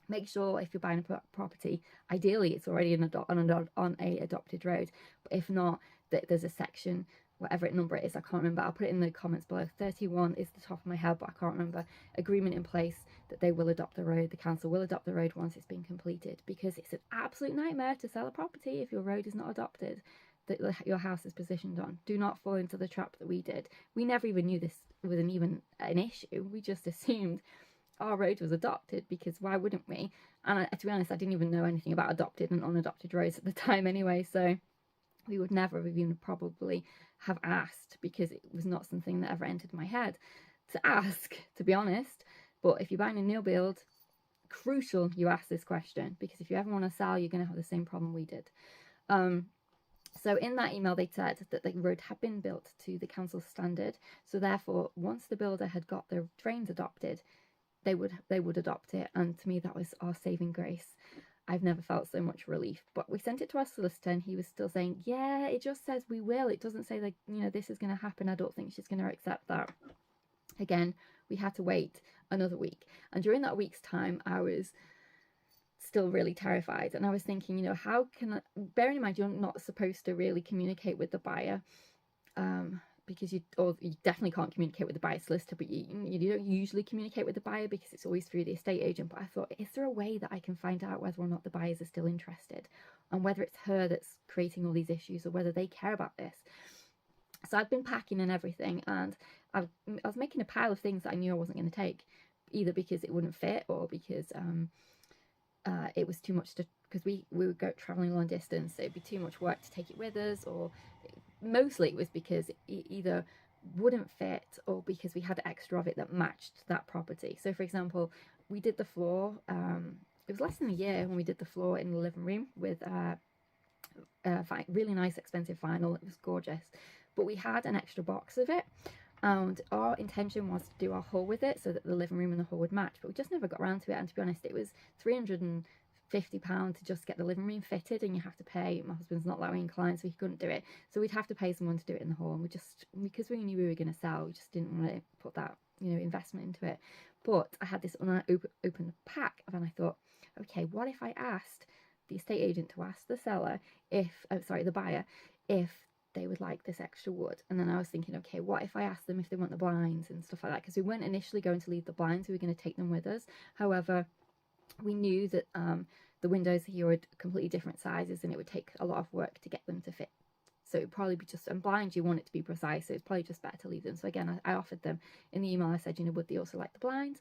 make sure if you're buying a property, ideally it's already on a adopted road, but if not, that there's a section, whatever number it is, I can't remember, I'll put it in the comments below. 31 is the top of my head, but I can't remember. Agreement in place that they will adopt the road, the council will adopt the road once it's been completed, because it's an absolute nightmare to sell a property if your road is not adopted, that your house is positioned on. Do not fall into the trap that we did. We never even knew this was even an issue. We just assumed our road was adopted, because why wouldn't we? And to be honest, I didn't even know anything about adopted and unadopted roads at the time anyway, so we would never have even probably have asked, because it was not something that ever entered my head to ask, to be honest. But if you're buying a new build, crucial you ask this question, because if you ever want to sell, you're going to have the same problem we did. So in that email, they said that the road had been built to the council's standard, so therefore once the builder had got their drains adopted, they would adopt it. And to me, that was our saving grace. I've never felt so much relief. But we sent it to our solicitor, and he was still saying, yeah, it just says we will. It doesn't say, like, you know, this is going to happen. I don't think she's going to accept that. Again, we had to wait another week. And during that week's time, I was still really terrified. And I was thinking, you know, how can I, bearing in mind you're not supposed to really communicate with the buyer, because you definitely can't communicate with the buyer solicitor, but you don't usually communicate with the buyer because it's always through the estate agent. But I thought, is there a way that I can find out whether or not the buyers are still interested, and whether it's her that's creating all these issues, or whether they care about this? So I've been packing and everything, and I was making a pile of things that I knew I wasn't going to take, either because it wouldn't fit, or because it was too much to, because we would go traveling long distance, so it'd be too much work to take it with us, or mostly it was because it either wouldn't fit, or because we had extra of it that matched that property. So for example, we did the floor, it was less than a year when we did the floor in the living room with really nice expensive vinyl. It was gorgeous, but we had an extra box of it, and our intention was to do our hall with it so that the living room and the hall would match, but we just never got around to it. And to be honest, it was £350 to just get the living room fitted, and you have to pay. My husband's not that way inclined, so he couldn't do it, so we'd have to pay someone to do it in the hall, and we just, because we knew we were going to sell, we just didn't want to put that, you know, investment into it. But I had this open pack, and I thought, okay, what if I asked the estate agent to ask the seller if, the buyer, if they would like this extra wood? And then I was thinking, okay, what if I asked them if they want the blinds and stuff like that? Because we weren't initially going to leave the blinds, we were going to take them with us. However, we knew that the windows here were completely different sizes, and it would take a lot of work to get them to fit. So it'd probably be just, and blinds, you want it to be precise, so it's probably just better to leave them. So again, I offered them in the email. I said, you know, would they also like the blinds?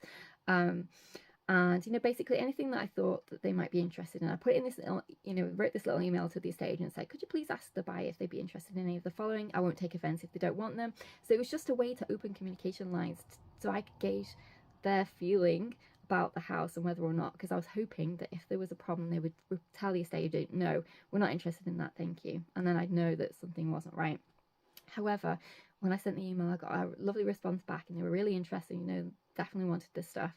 And, you know, basically anything that I thought that they might be interested in. I put it in this little, you know, wrote this little email to the estate agent and said, could you please ask the buyer if they'd be interested in any of the following? I won't take offence if they don't want them. So it was just a way to open communication lines so I could gauge their feeling about the house and whether or not, because I was hoping that if there was a problem, they would tell the estate agent, no, we're not interested in that, thank you. And then I'd know that something wasn't right. However, when I sent the email, I got a lovely response back, and they were really interested, you know, definitely wanted this stuff.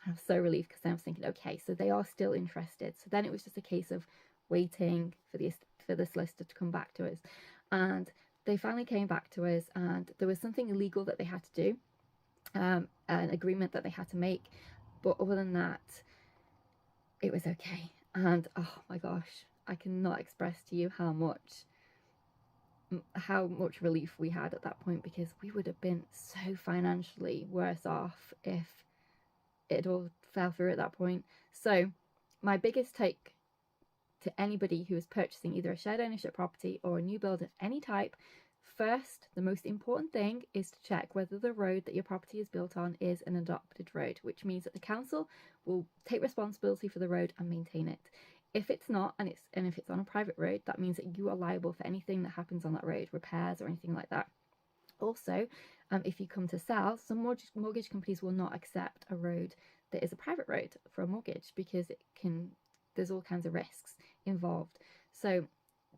I was so relieved, because I was thinking, okay, so they are still interested. So then it was just a case of waiting for the solicitor to come back to us. And they finally came back to us, and there was something illegal that they had to do, an agreement that they had to make. But other than that, it was okay. And oh my gosh, I cannot express to you how much relief we had at that point, because we would have been so financially worse off if it all fell through at that point. So my biggest take to anybody who is purchasing either a shared ownership property or a new build of any type, first, the most important thing is to check whether the road that your property is built on is an adopted road, which means that the council will take responsibility for the road and maintain it. If it's not, and if it's on a private road, that means that you are liable for anything that happens on that road, repairs or anything like that. Also, if you come to sell, some mortgage companies will not accept a road that is a private road for a mortgage because there's all kinds of risks involved. So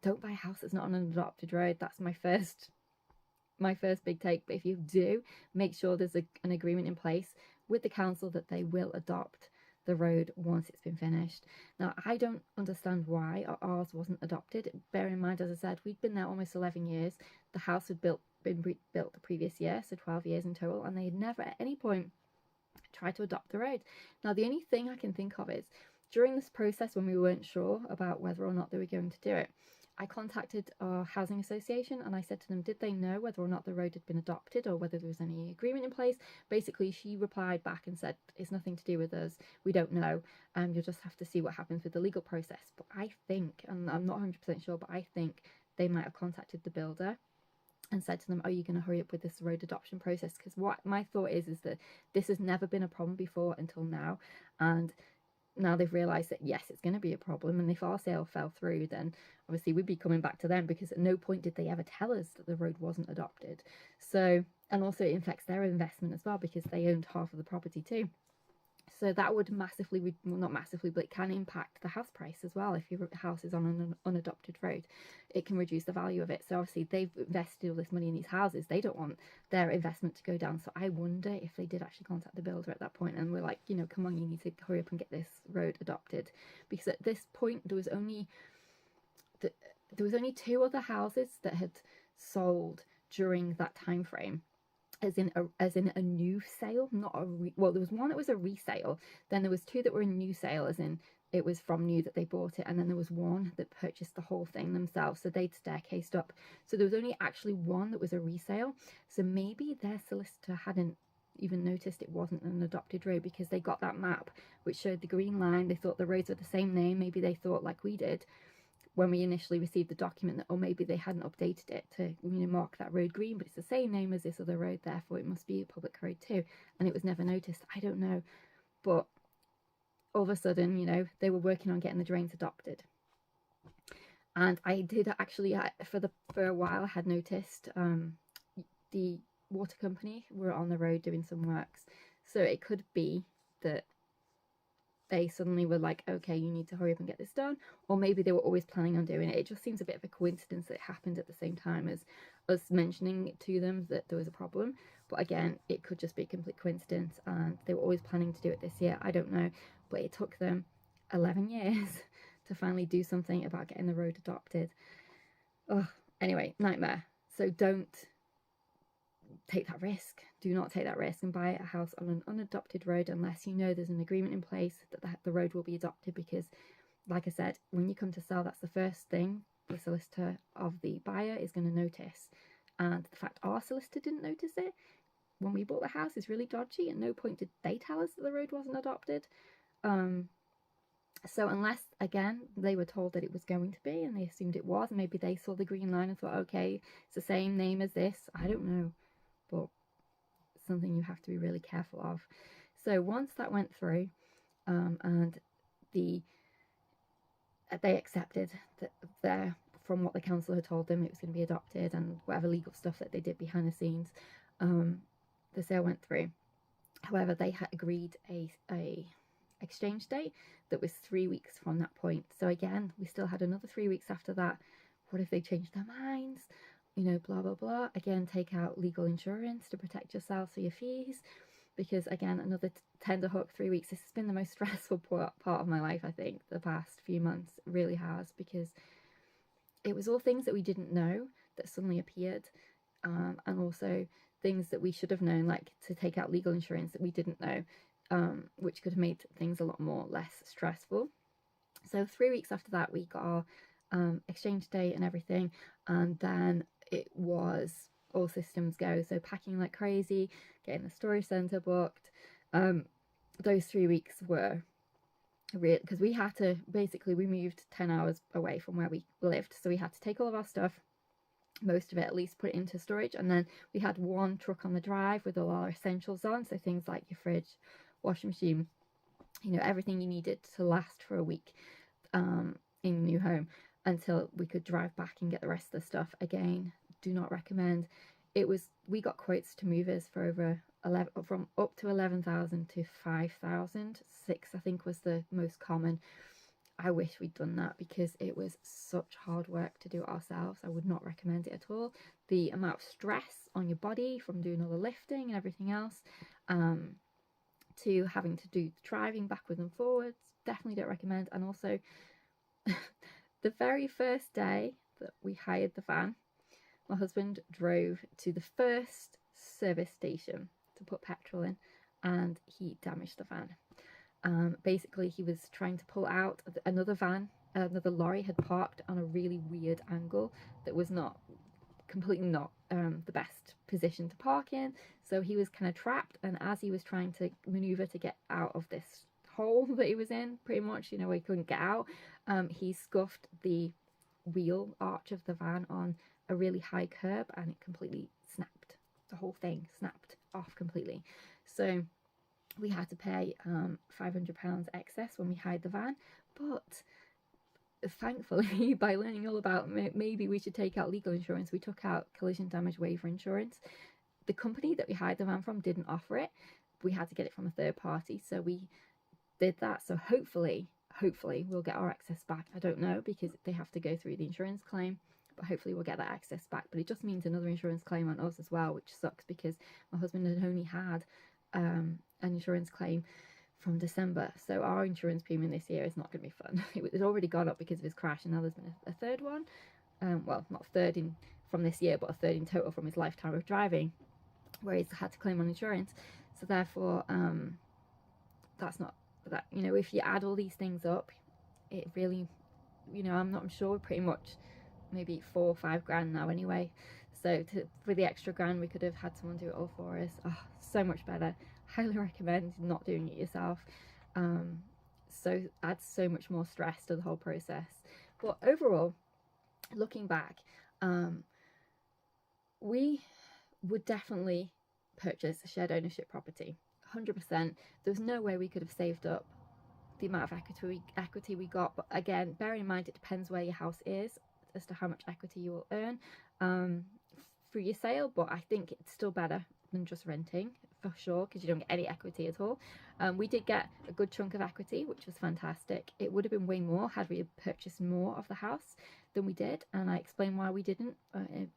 don't buy a house that's not on an adopted road. That's my first big take. But if you do, make sure there's an agreement in place with the council that they will adopt the road once it's been finished. Now, I don't understand why ours wasn't adopted. Bear in mind, as I said, we'd been there almost 11 years. The house had been built the previous year, so 12 years in total, and they had never at any point tried to adopt the road. Now, the only thing I can think of is during this process, when we weren't sure about whether or not they were going to do it, I contacted our housing association and I said to them, did they know whether or not the road had been adopted or whether there was any agreement in place? Basically, she replied back and said, it's nothing to do with us. We don't know. You'll just have to see what happens with the legal process. But I think, and I'm not 100% sure, but I think they might have contacted the builder and said to them, are you going to hurry up with this road adoption process? Because what my thought is that this has never been a problem before until now. And now they've realised that, yes, it's going to be a problem. And if our sale fell through, then obviously we'd be coming back to them, because at no point did they ever tell us that the road wasn't adopted. So, and also it affects their investment as well, because they owned half of the property too. So that would massively, well, not massively, but it can impact the house price as well. If your house is on an unadopted road, it can reduce the value of it. So obviously they've invested all this money in these houses. They don't want their investment to go down. So I wonder if they did actually contact the builder at that point and were like, you know, come on, you need to hurry up and get this road adopted. Because at this point, there was only 2 other houses that had sold during that time frame. As in a new sale, not a well, there was one that was a resale, then there was 2 that were a new sale, as in it was from new that they bought it, and then there was one that purchased the whole thing themselves, so they'd staircased up. So there was only actually one that was a resale. So maybe their solicitor hadn't even noticed it wasn't an adopted road, because they got that map which showed the green line. They thought the roads were the same name. Maybe they thought, like we did when we initially received the document, that, or maybe they hadn't updated it to, you know, mark that road green, but it's the same name as this other road, therefore it must be a public road too, and it was never noticed. I don't know, but all of a sudden, you know, they were working on getting the drains adopted. And I did actually, for a while, I had noticed the water company were on the road doing some works, so it could be that they suddenly were like, okay, you need to hurry up and get this done, or maybe they were always planning on doing it. It just seems a bit of a coincidence that it happened at the same time as us mentioning to them that there was a problem. But again, it could just be a complete coincidence, and they were always planning to do it this year. I don't know, but it took them 11 years to finally do something about getting the road adopted. Oh, anyway, nightmare. So don't take that risk. Do not take that risk and buy a house on an unadopted road unless you know there's an agreement in place that the road will be adopted, because like I said, when you come to sell, that's the first thing the solicitor of the buyer is going to notice. And the fact our solicitor didn't notice it when we bought the house is really dodgy. At no point did they tell us that the road wasn't adopted. So unless, again, they were told that it was going to be and they assumed it was, and maybe they saw the green line and thought, okay, it's the same name as this, I don't know, but something you have to be really careful of. So once that went through, and they accepted that from what the council had told them, it was going to be adopted, and whatever legal stuff that they did behind the scenes, the sale went through. However, they had agreed a exchange date that was 3 weeks from that point. So again, we still had another 3 weeks after that. What if they changed their minds? You know, blah, blah, blah. Again, take out legal insurance to protect yourself for your fees, because again, another tender hook, 3 weeks. This has been the most stressful part of my life, I think, the past few months. It really has, because it was all things that we didn't know that suddenly appeared, and also things that we should have known, like to take out legal insurance that we didn't know, which could have made things a lot less stressful. So 3 weeks after that, we got our exchange date and everything, and then it was all systems go. So packing like crazy, getting the storage centre booked. Those 3 weeks were real, because we had to, basically we moved 10 hours away from where we lived, so we had to take all of our stuff, most of it at least, put it into storage, and then we had one truck on the drive with all our essentials on, so things like your fridge, washing machine, you know, everything you needed to last for a week in your new home, until we could drive back and get the rest of the stuff. Again, do not recommend we got quotes to move us for over 11, from up to 11,000 to 5,000. 6 I think was the most common. I wish we'd done that because it was such hard work to do it ourselves. I would not recommend it at all. The amount of stress on your body from doing all the lifting and everything else, to having to do driving backwards and forwards, definitely don't recommend. And also the very first day that we hired the van, my husband drove to the first service station to put petrol in and he damaged the van. Basically he was trying to pull out another lorry had parked on a really weird angle that was completely not the best position to park in, so he was kind of trapped, and as he was trying to maneuver to get out of this hole that he was in, pretty much, where he couldn't get out, he scuffed the wheel arch of the van on a really high curb and it completely snapped. The whole thing snapped off completely. So we had to pay £500 excess when we hired the van, but thankfully, by learning all about maybe we should take out legal insurance, we took out collision damage waiver insurance. The company that we hired the van from didn't offer it. We had to get it from a third party, so we did that. So hopefully we'll get our excess back. I don't know, because they have to go through the insurance claim, but hopefully we'll get that excess back. But it just means another insurance claim on us as well, which sucks because my husband had only had an insurance claim from December, so our insurance premium this year is not going to be fun. It's already gone up because of his crash, and now there's been a third one. Well, not third from this year, but a third in total from his lifetime of driving, where he's had to claim on insurance. So therefore, that's not that. If you add all these things up, it really, I'm sure we're pretty much maybe 4 or 5 grand now anyway. So for the extra grand, we could have had someone do it all for us. Oh, so much better. Highly recommend not doing it yourself. So adds so much more stress to the whole process. But overall, looking back, we would definitely purchase a shared ownership property, 100%. There's no way we could have saved up the amount of equity we got. But again, bearing in mind it depends where your house is as to how much equity you will earn through your sale. But I think it's still better than just renting, for sure, because you don't get any equity at all. We did get a good chunk of equity, which was fantastic. It would have been way more had we purchased more of the house than we did, and I explained why we didn't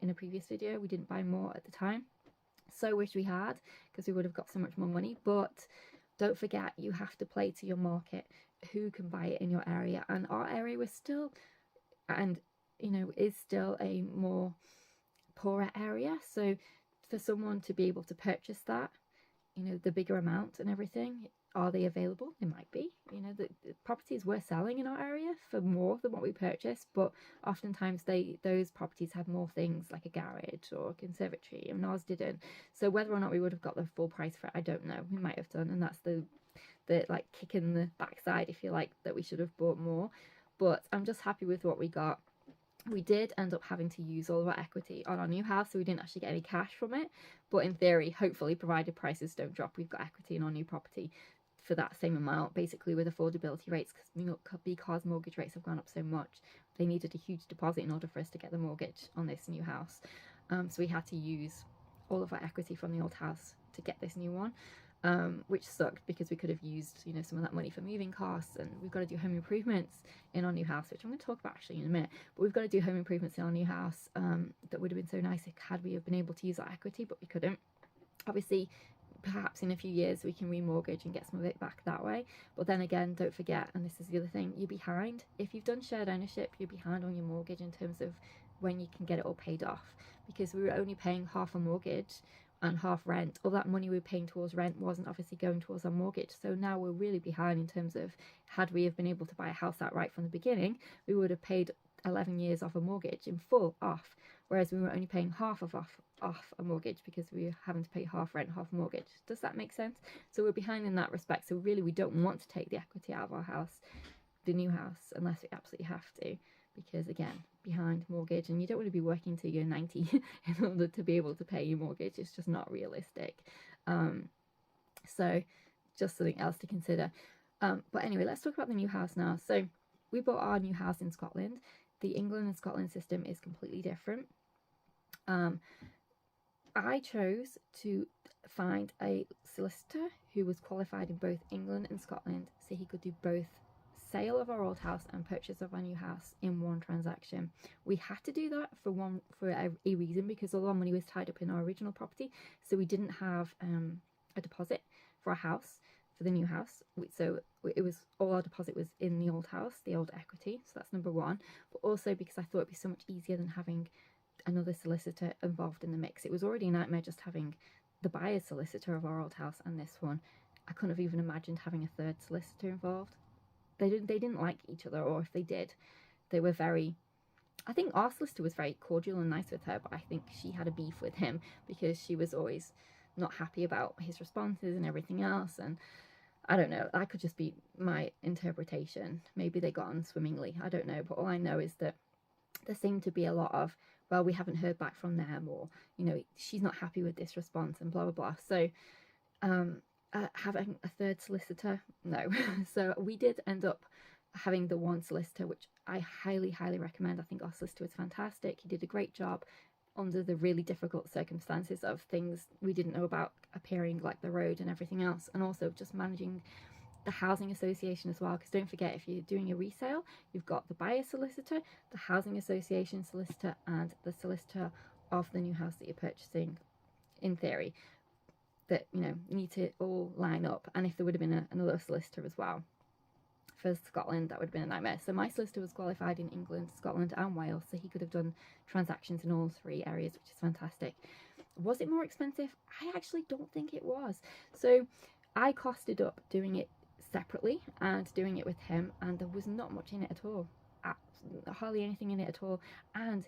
in a previous video. We didn't buy more at the time. So wish we had, because we would have got so much more money. But don't forget, you have to play to your market, who can buy it in your area. And our area was still, and is still, a more poorer area. So for someone to be able to purchase that, the bigger amount and everything, are they available? They might be. The properties were selling in our area for more than what we purchased, but oftentimes those properties had more things like a garage or a conservatory, and ours didn't. So whether or not we would have got the full price for it, I don't know. We might have done, and that's the like kick in the backside, if you like, that we should have bought more. But I'm just happy with what we got. We did end up having to use all of our equity on our new house, so we didn't actually get any cash from it. But in theory, hopefully, provided prices don't drop, we've got equity in our new property for that same amount, basically with affordability rates, because mortgage rates have gone up so much. They needed a huge deposit in order for us to get the mortgage on this new house. So we had to use all of our equity from the old house to get this new one. Which sucked because we could have used some of that money for moving costs, and we've got to do home improvements in our new house, which I'm going to talk about actually in a minute. But we've got to do home improvements in our new house that would have been so nice had we have been able to use our equity, but we couldn't. Obviously, perhaps in a few years we can remortgage and get some of it back that way. But then again, don't forget, and this is the other thing, you're behind. If you've done shared ownership, you're behind on your mortgage in terms of when you can get it all paid off, because we were only paying half a mortgage and half rent. All that money we were paying towards rent wasn't obviously going towards our mortgage. So now we're really behind in terms of, had we have been able to buy a house outright from the beginning, we would have paid 11 years off a mortgage in full off, whereas we were only paying half off a mortgage because we were having to pay half rent, half mortgage. Does that make sense? So we're behind in that respect. So really we don't want to take the equity out of our house, the new house, unless we absolutely have to, because again, behind mortgage, and you don't want to be working till you're 90 in order to be able to pay your mortgage. It's just not realistic. So just something else to consider. But anyway, let's talk about the new house now. So we bought our new house in Scotland. The England and Scotland system is completely different. I chose to find a solicitor who was qualified in both England and Scotland, so he could do both sale of our old house and purchase of our new house in one transaction. We had to do that for a reason, because all our money was tied up in our original property, so we didn't have a deposit for our house, for the new house. So it was, all our deposit was in the old house, the old equity. So that's number one. But also because I thought it'd be so much easier than having another solicitor involved in the mix. It was already a nightmare just having the buyer's solicitor of our old house and this one. I couldn't have even imagined having a third solicitor involved. They didn't like each other, or if they did, they were very, I think our solicitor was very cordial and nice with her, but I think she had a beef with him because she was always not happy about his responses and everything else. And I don't know, that could just be my interpretation. Maybe they got on swimmingly, I don't know. But all I know is that there seemed to be a lot of, well, we haven't heard back from them, or, you know, she's not happy with this response and blah, blah, blah. So having a third solicitor, no. So we did end up having the one solicitor, which I highly, highly recommend. I think our solicitor was fantastic. He did a great job under the really difficult circumstances of things we didn't know about appearing, like the road and everything else, and also just managing the housing association as well, because don't forget, if you're doing a resale, you've got the buyer solicitor, the housing association solicitor, and the solicitor of the new house that you're purchasing, in theory, that, you know, need to all line up. And if there would have been another solicitor as well for Scotland, that would have been a nightmare. So my solicitor was qualified in England, Scotland and Wales, so he could have done transactions in all three areas, which is fantastic. Was it more expensive? I actually don't think it was. So I costed up doing it separately and doing it with him, and there was not much in it at all. Hardly anything in it at all. And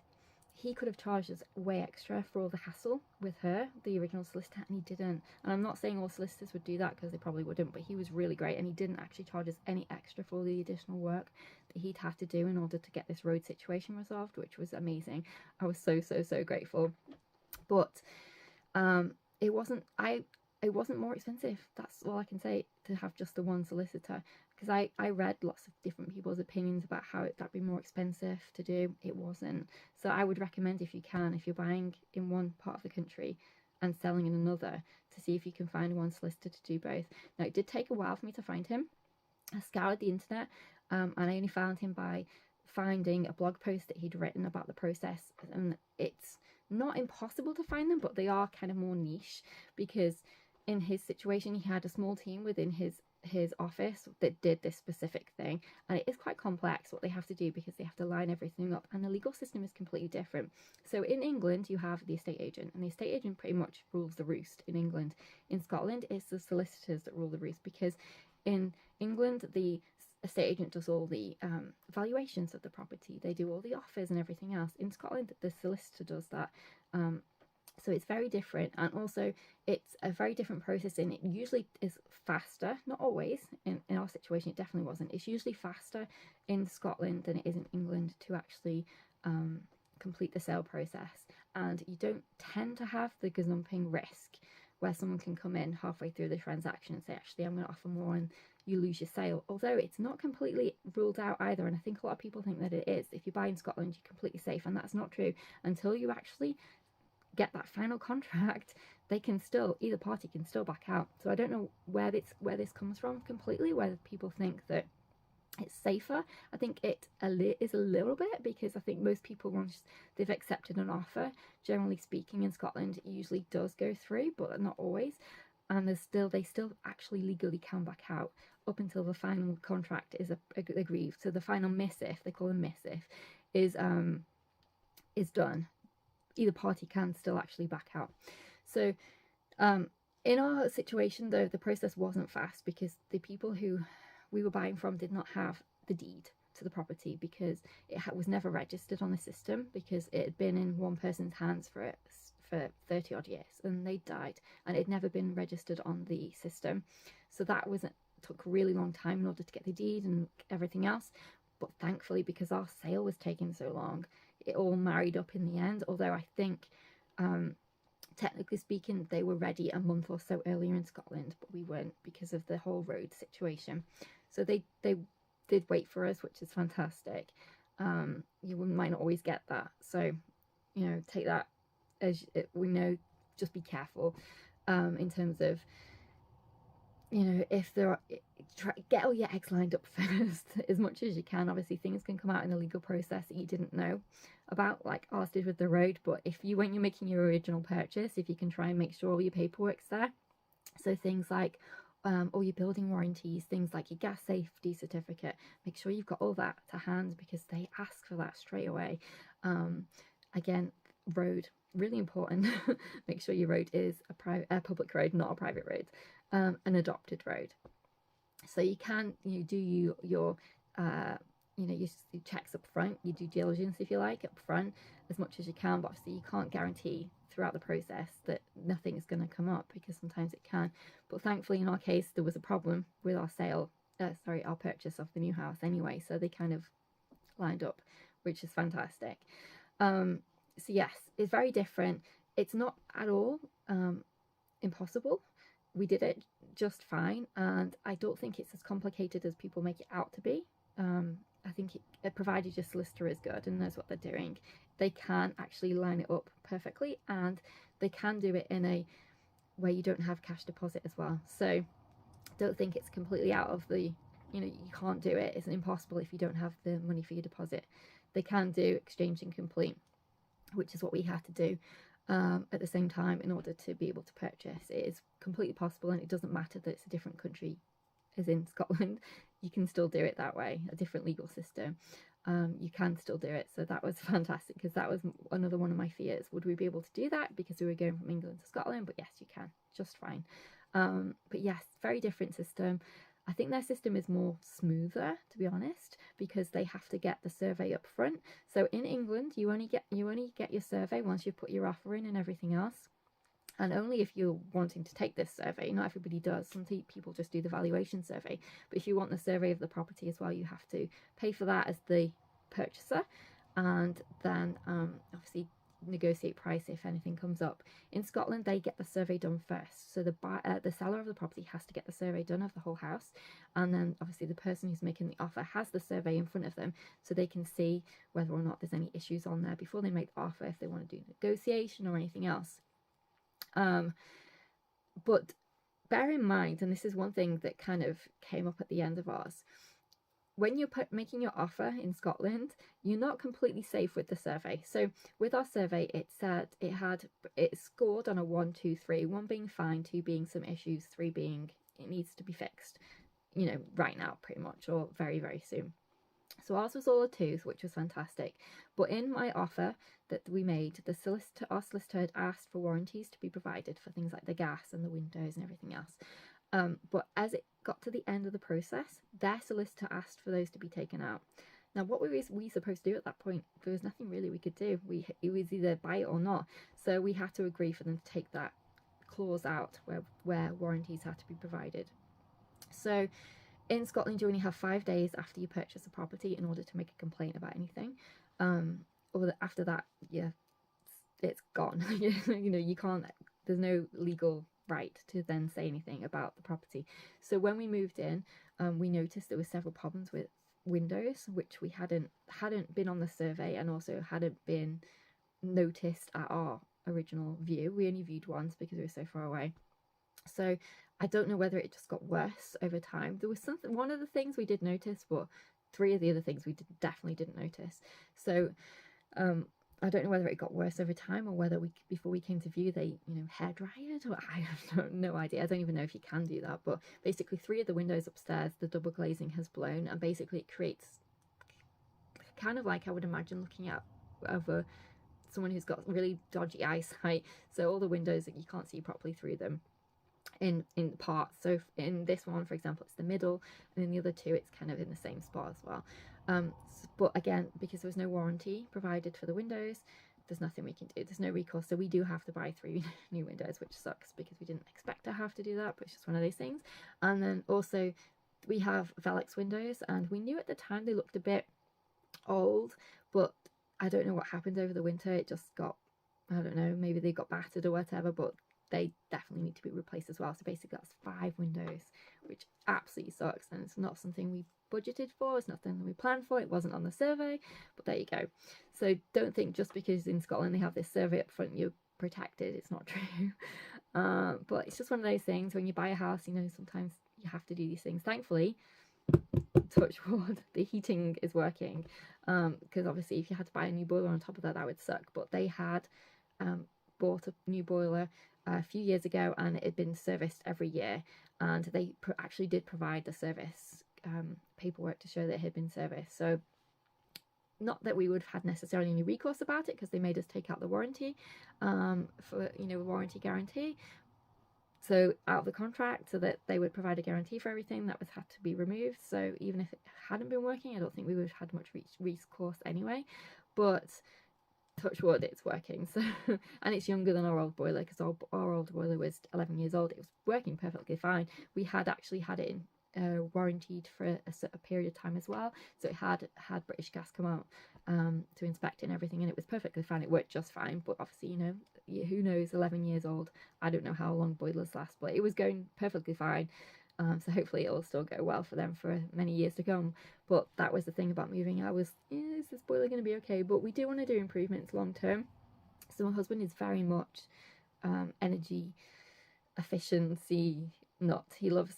he could have charged us way extra for all the hassle with her, the original solicitor, and he didn't. And I'm not saying all solicitors would do that, because they probably wouldn't, but he was really great, and he didn't actually charge us any extra for all the additional work that he'd have to do in order to get this road situation resolved, which was amazing. I was so, so, so grateful. But it wasn't more expensive. That's all I can say, to have just the one solicitor, because I read lots of different people's opinions about how that'd be more expensive to do. It wasn't. So I would recommend, if you can, if you're buying in one part of the country and selling in another, to see if you can find one solicitor to do both. Now, it did take a while for me to find him. I scoured the internet, and I only found him by finding a blog post that he'd written about the process. And it's not impossible to find them, but they are kind of more niche, because in his situation, he had a small team within his office that did this specific thing, and it is quite complex what they have to do, because they have to line everything up, and the legal system is completely different. So in England, you have the estate agent, and the estate agent pretty much rules the roost in England. In Scotland, it's the solicitors that rule the roost, because in England, the estate agent does all the valuations of the property, they do all the offers and everything else. In Scotland, the solicitor does that. So it's very different, and also it's a very different process, and it usually is faster, not always. In our situation, it definitely wasn't. It's usually faster in Scotland than it is in England to actually complete the sale process, and you don't tend to have the gazumping risk where someone can come in halfway through the transaction and say, actually, I'm going to offer more, and you lose your sale. Although it's not completely ruled out either, and I think a lot of people think that it is. If you buy in Scotland, you're completely safe, and that's not true. Until you actually get that final contract, they can still, either party can still back out. So I don't know where this comes from completely, whether people think that it's safer. I think it is a little bit, because I think most people, once they've accepted an offer, generally speaking, in Scotland, it usually does go through, but not always. And they still actually legally can back out up until the final contract is agreed. So the final missive, they call a missive, is done. Either party can still actually back out. So in our situation, though, the process wasn't fast, because the people who we were buying from did not have the deed to the property, because it was never registered on the system, because it had been in one person's hands for 30 odd years, and they died, and it had never been registered on the system. So that took a really long time in order to get the deed and everything else. But thankfully, because our sale was taking so long, it all married up in the end. Although I think technically speaking, they were ready a month or so earlier in Scotland, but we weren't, because of the whole road situation. So they did wait for us, which is fantastic. You might not always get that, so, you know, take that as we know. just be careful in terms of, you know, if there are, try get all your eggs lined up first as much as you can. Obviously things can come out in the legal process that you didn't know about, like ours did with the road, but if you, when you're making your original purchase, if you can try and make sure all your paperwork's there, so things like all your building warranties, things like your gas safety certificate, make sure you've got all that to hand, because they ask for that straight away. Again, road, really important. Make sure your road is a public road, not a private road, an adopted road. So you can, you do your you know, your checks up front, your due diligence, if you like, up front as much as you can, but obviously you can't guarantee throughout the process that nothing is going to come up, because sometimes it can. But thankfully in our case there was a problem with our our purchase of the new house anyway, so they kind of lined up, which is fantastic. So yes, it's very different. It's not at all impossible. We did it just fine, and I don't think it's as complicated as people make it out to be. I think provided your solicitor is good and knows what they're doing, they can actually line it up perfectly, and they can do it in a way you don't have cash deposit as well. So don't think it's completely out of the, you know, you can't do it, it's impossible if you don't have the money for your deposit. They can do exchange and complete, which is what we had to do at the same time in order to be able to purchase. It is completely possible, and it doesn't matter that it's a different country as in Scotland. You can still do it that way, a different legal system. You can still do it. So that was fantastic, because that was another one of my fears. Would we be able to do that because we were going from England to Scotland? But yes, you can, just fine. But yes, very different system. I think their system is more smoother, to be honest, because they have to get the survey up front. So in England, you only get your survey once you've put your offer in and everything else. And only if you're wanting to take this survey. Not everybody does. Some people just do the valuation survey. But if you want the survey of the property as well, you have to pay for that as the purchaser, and then obviously negotiate price if anything comes up. In Scotland, they get the survey done first. So the seller of the property has to get the survey done of the whole house, and then obviously the person who's making the offer has the survey in front of them, so they can see whether or not there's any issues on there before they make the offer, if they want to do negotiation or anything else. But bear in mind, and this is one thing that kind of came up at the end of ours, when you're making your offer in Scotland, you're not completely safe with the survey. So with our survey, it said it scored on a 1, 2, 3, 1 being fine, 2 being some issues, 3 being it needs to be fixed, you know, right now pretty much, or very, very soon. So ours was all a 2, which was fantastic. But in my offer that we made, our solicitor had asked for warranties to be provided for things like the gas and the windows and everything else. But as it got to the end of the process, their solicitor asked for those to be taken out. Now, what were we supposed to do at that point? There was nothing really we could do. It was either buy it or not. So we had to agree for them to take that clause out where warranties had to be provided. So in Scotland, you only have 5 days after you purchase a property in order to make a complaint about anything. Or after that, yeah, it's gone. You know, you can't, there's no legal right to then say anything about the property. So when we moved in, we noticed there were several problems with windows, which we hadn't been on the survey, and also hadn't been noticed at our original view. We only viewed once because we were so far away. So I don't know whether it just got worse over time. There was one of the things we did notice, but 3 of the other things we definitely didn't notice. So I don't know whether it got worse over time, or whether before we came to view, they, you know, hair dried, or I have no idea. I don't even know if you can do that. But basically 3 of the windows upstairs, the double glazing has blown, and basically it creates kind of like I would imagine looking at over someone who's got really dodgy eyesight. So all the windows that you can't see properly through them in parts. So in this one, for example, it's the middle, and in the other 2 it's kind of in the same spot as well. But again, because there was no warranty provided for the windows, there's nothing we can do. There's no recourse. So we do have to buy 3 new windows, which sucks because we didn't expect to have to do that, but it's just one of those things. And then also we have Velux windows, and we knew at the time they looked a bit old, but I don't know what happened over the winter. It just got, I don't know, maybe they got battered or whatever, but they definitely need to be replaced as well. So basically that's 5 windows, which absolutely sucks, and it's not something we budgeted for, it's not something we planned for, it wasn't on the survey, but there you go. So don't think just because in Scotland they have this survey up front, you're protected. It's not true. But it's just one of those things. When you buy a house, you know, sometimes you have to do these things. Thankfully, touch wood, the heating is working, because obviously if you had to buy a new boiler on top of that, that would suck. But they had bought a new boiler a few years ago, and it had been serviced every year, and they actually did provide the service paperwork to show that it had been serviced. So not that we would have had necessarily any recourse about it, because they made us take out the warranty, for, you know, warranty guarantee, so out of the contract, so that they would provide a guarantee for everything that was had to be removed. So even if it hadn't been working, I don't think we would have had much recourse anyway. But touch wood, it's working. So and it's younger than our old boiler, because our old boiler was 11 years old. It was working perfectly fine. We had actually had it in warranted for a period of time as well, so it had British Gas come out to inspect it and everything, and it was perfectly fine. It worked just fine. But obviously, you know, who knows, 11 years old, I don't know how long boilers last, but it was going perfectly fine. So hopefully it'll still go well for them for many years to come. But that was the thing about moving. I was, is this boiler going to be okay? But we do want to do improvements long term. So my husband is very much energy efficiency nut. He loves,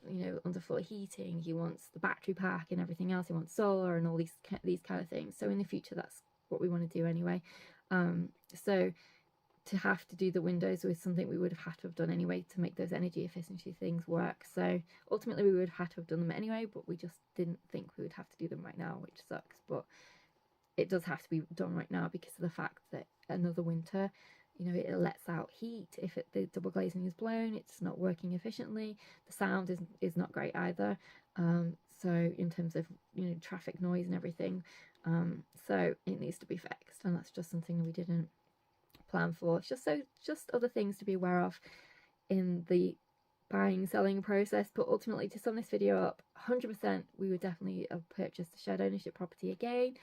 you know, underfloor heating. He wants the battery pack and everything else. He wants solar and all these kind of things. So in the future, that's what we want to do anyway. So to have to do the windows was something we would have had to have done anyway to make those energy efficiency things work. So ultimately we would have had to have done them anyway, but we just didn't think we would have to do them right now, which sucks. But it does have to be done right now because of the fact that another winter, you know, it lets out heat. If the double glazing is blown, it's not working efficiently. The sound is not great either. So in terms of, you know, traffic noise and everything, so it needs to be fixed, and that's just something we didn't plan for. It's just other things to be aware of in the buying selling process. But ultimately, to sum this video up, 100% we would definitely have purchased a shared ownership property again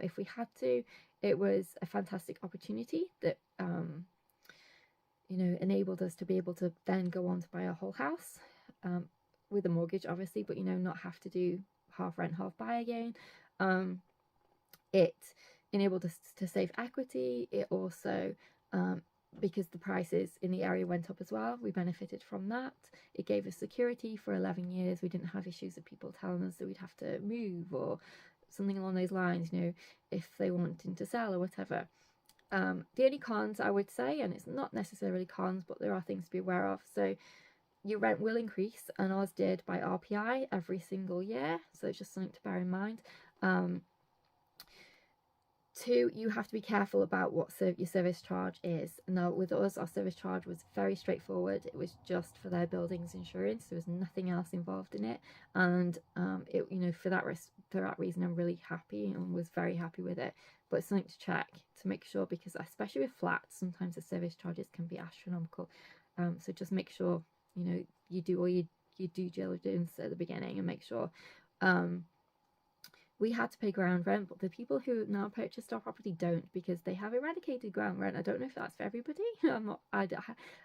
if we had to. It was a fantastic opportunity that you know, enabled us to be able to then go on to buy a whole house with a mortgage, obviously, but, you know, not have to do half rent, half buy again. It enabled us to save equity. It also, because the prices in the area went up as well, we benefited from that. It gave us security for 11 years. We didn't have issues of people telling us that we'd have to move or something along those lines, you know, if they wanted to sell or whatever. The only cons I would say, and it's not necessarily cons, but there are things to be aware of. So your rent will increase, and ours did, by RPI every single year. So it's just something to bear in mind. Two, you have to be careful about what your service charge is. Now with us, our service charge was very straightforward. It was just for their buildings insurance. There was nothing else involved in it, and it, you know, for that reason, I'm really happy and was very happy with it. But it's something to check to make sure, because especially with flats, sometimes the service charges can be astronomical. So just make sure, you know, you do all your due diligence at the beginning and make sure. We had to pay ground rent, but the people who now purchased our property don't, because they have eradicated ground rent. I don't know if that's for everybody. I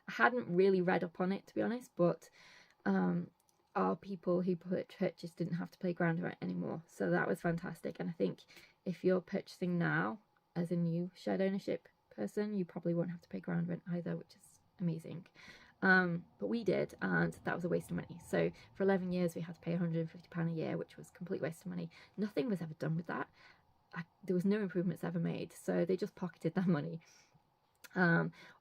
hadn't really read up on it, to be honest, but our people who purchased didn't have to pay ground rent anymore. So that was fantastic. And I think if you're purchasing now as a new shared ownership person, you probably won't have to pay ground rent either, which is amazing. But we did, and that was a waste of money. So for 11 years we had to pay £150 a year, which was a complete waste of money. Nothing was ever done with that. There was no improvements ever made, so they just pocketed that money.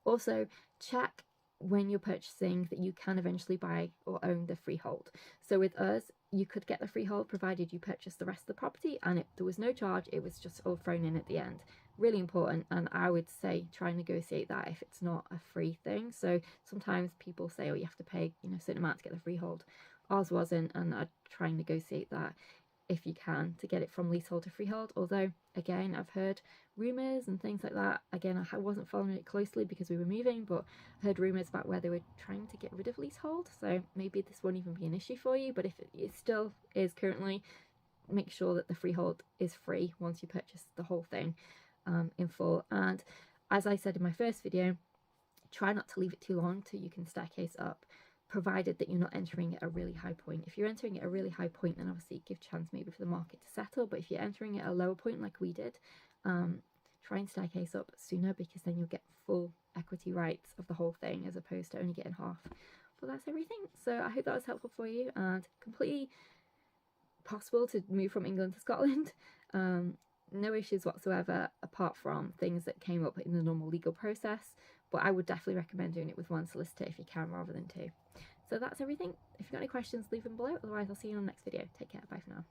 Also, check when you're purchasing that you can eventually buy or own the freehold. So with us, you could get the freehold provided you purchase the rest of the property, and there was no charge. It was just all thrown in at the end. Really important, and I would say try and negotiate that if it's not a free thing. So sometimes people say, oh, you have to pay, you know, a certain amount to get the freehold. Ours wasn't, and I'd try and negotiate that if you can to get it from leasehold to freehold. Although again, I've heard rumours and things like that. Again, I wasn't following it closely because we were moving, but I heard rumours about where they were trying to get rid of leasehold. So maybe this won't even be an issue for you, but if it still is currently, make sure that the freehold is free once you purchase the whole thing in full. And as I said in my first video, try not to leave it too long till you can staircase up, provided that you're not entering at a really high point. If you're entering at a really high point, then obviously give chance maybe for the market to settle. But if you're entering at a lower point like we did, try and staircase up sooner, because then you'll get full property rights of the whole thing as opposed to only getting half. But that's everything. So I hope that was helpful for you, and completely possible to move from England to Scotland. No issues whatsoever apart from things that came up in the normal legal process, but I would definitely recommend doing it with one solicitor if you can rather than two. So that's everything. If you've got any questions, leave them below. Otherwise, I'll see you in the next video. Take care. Bye for now.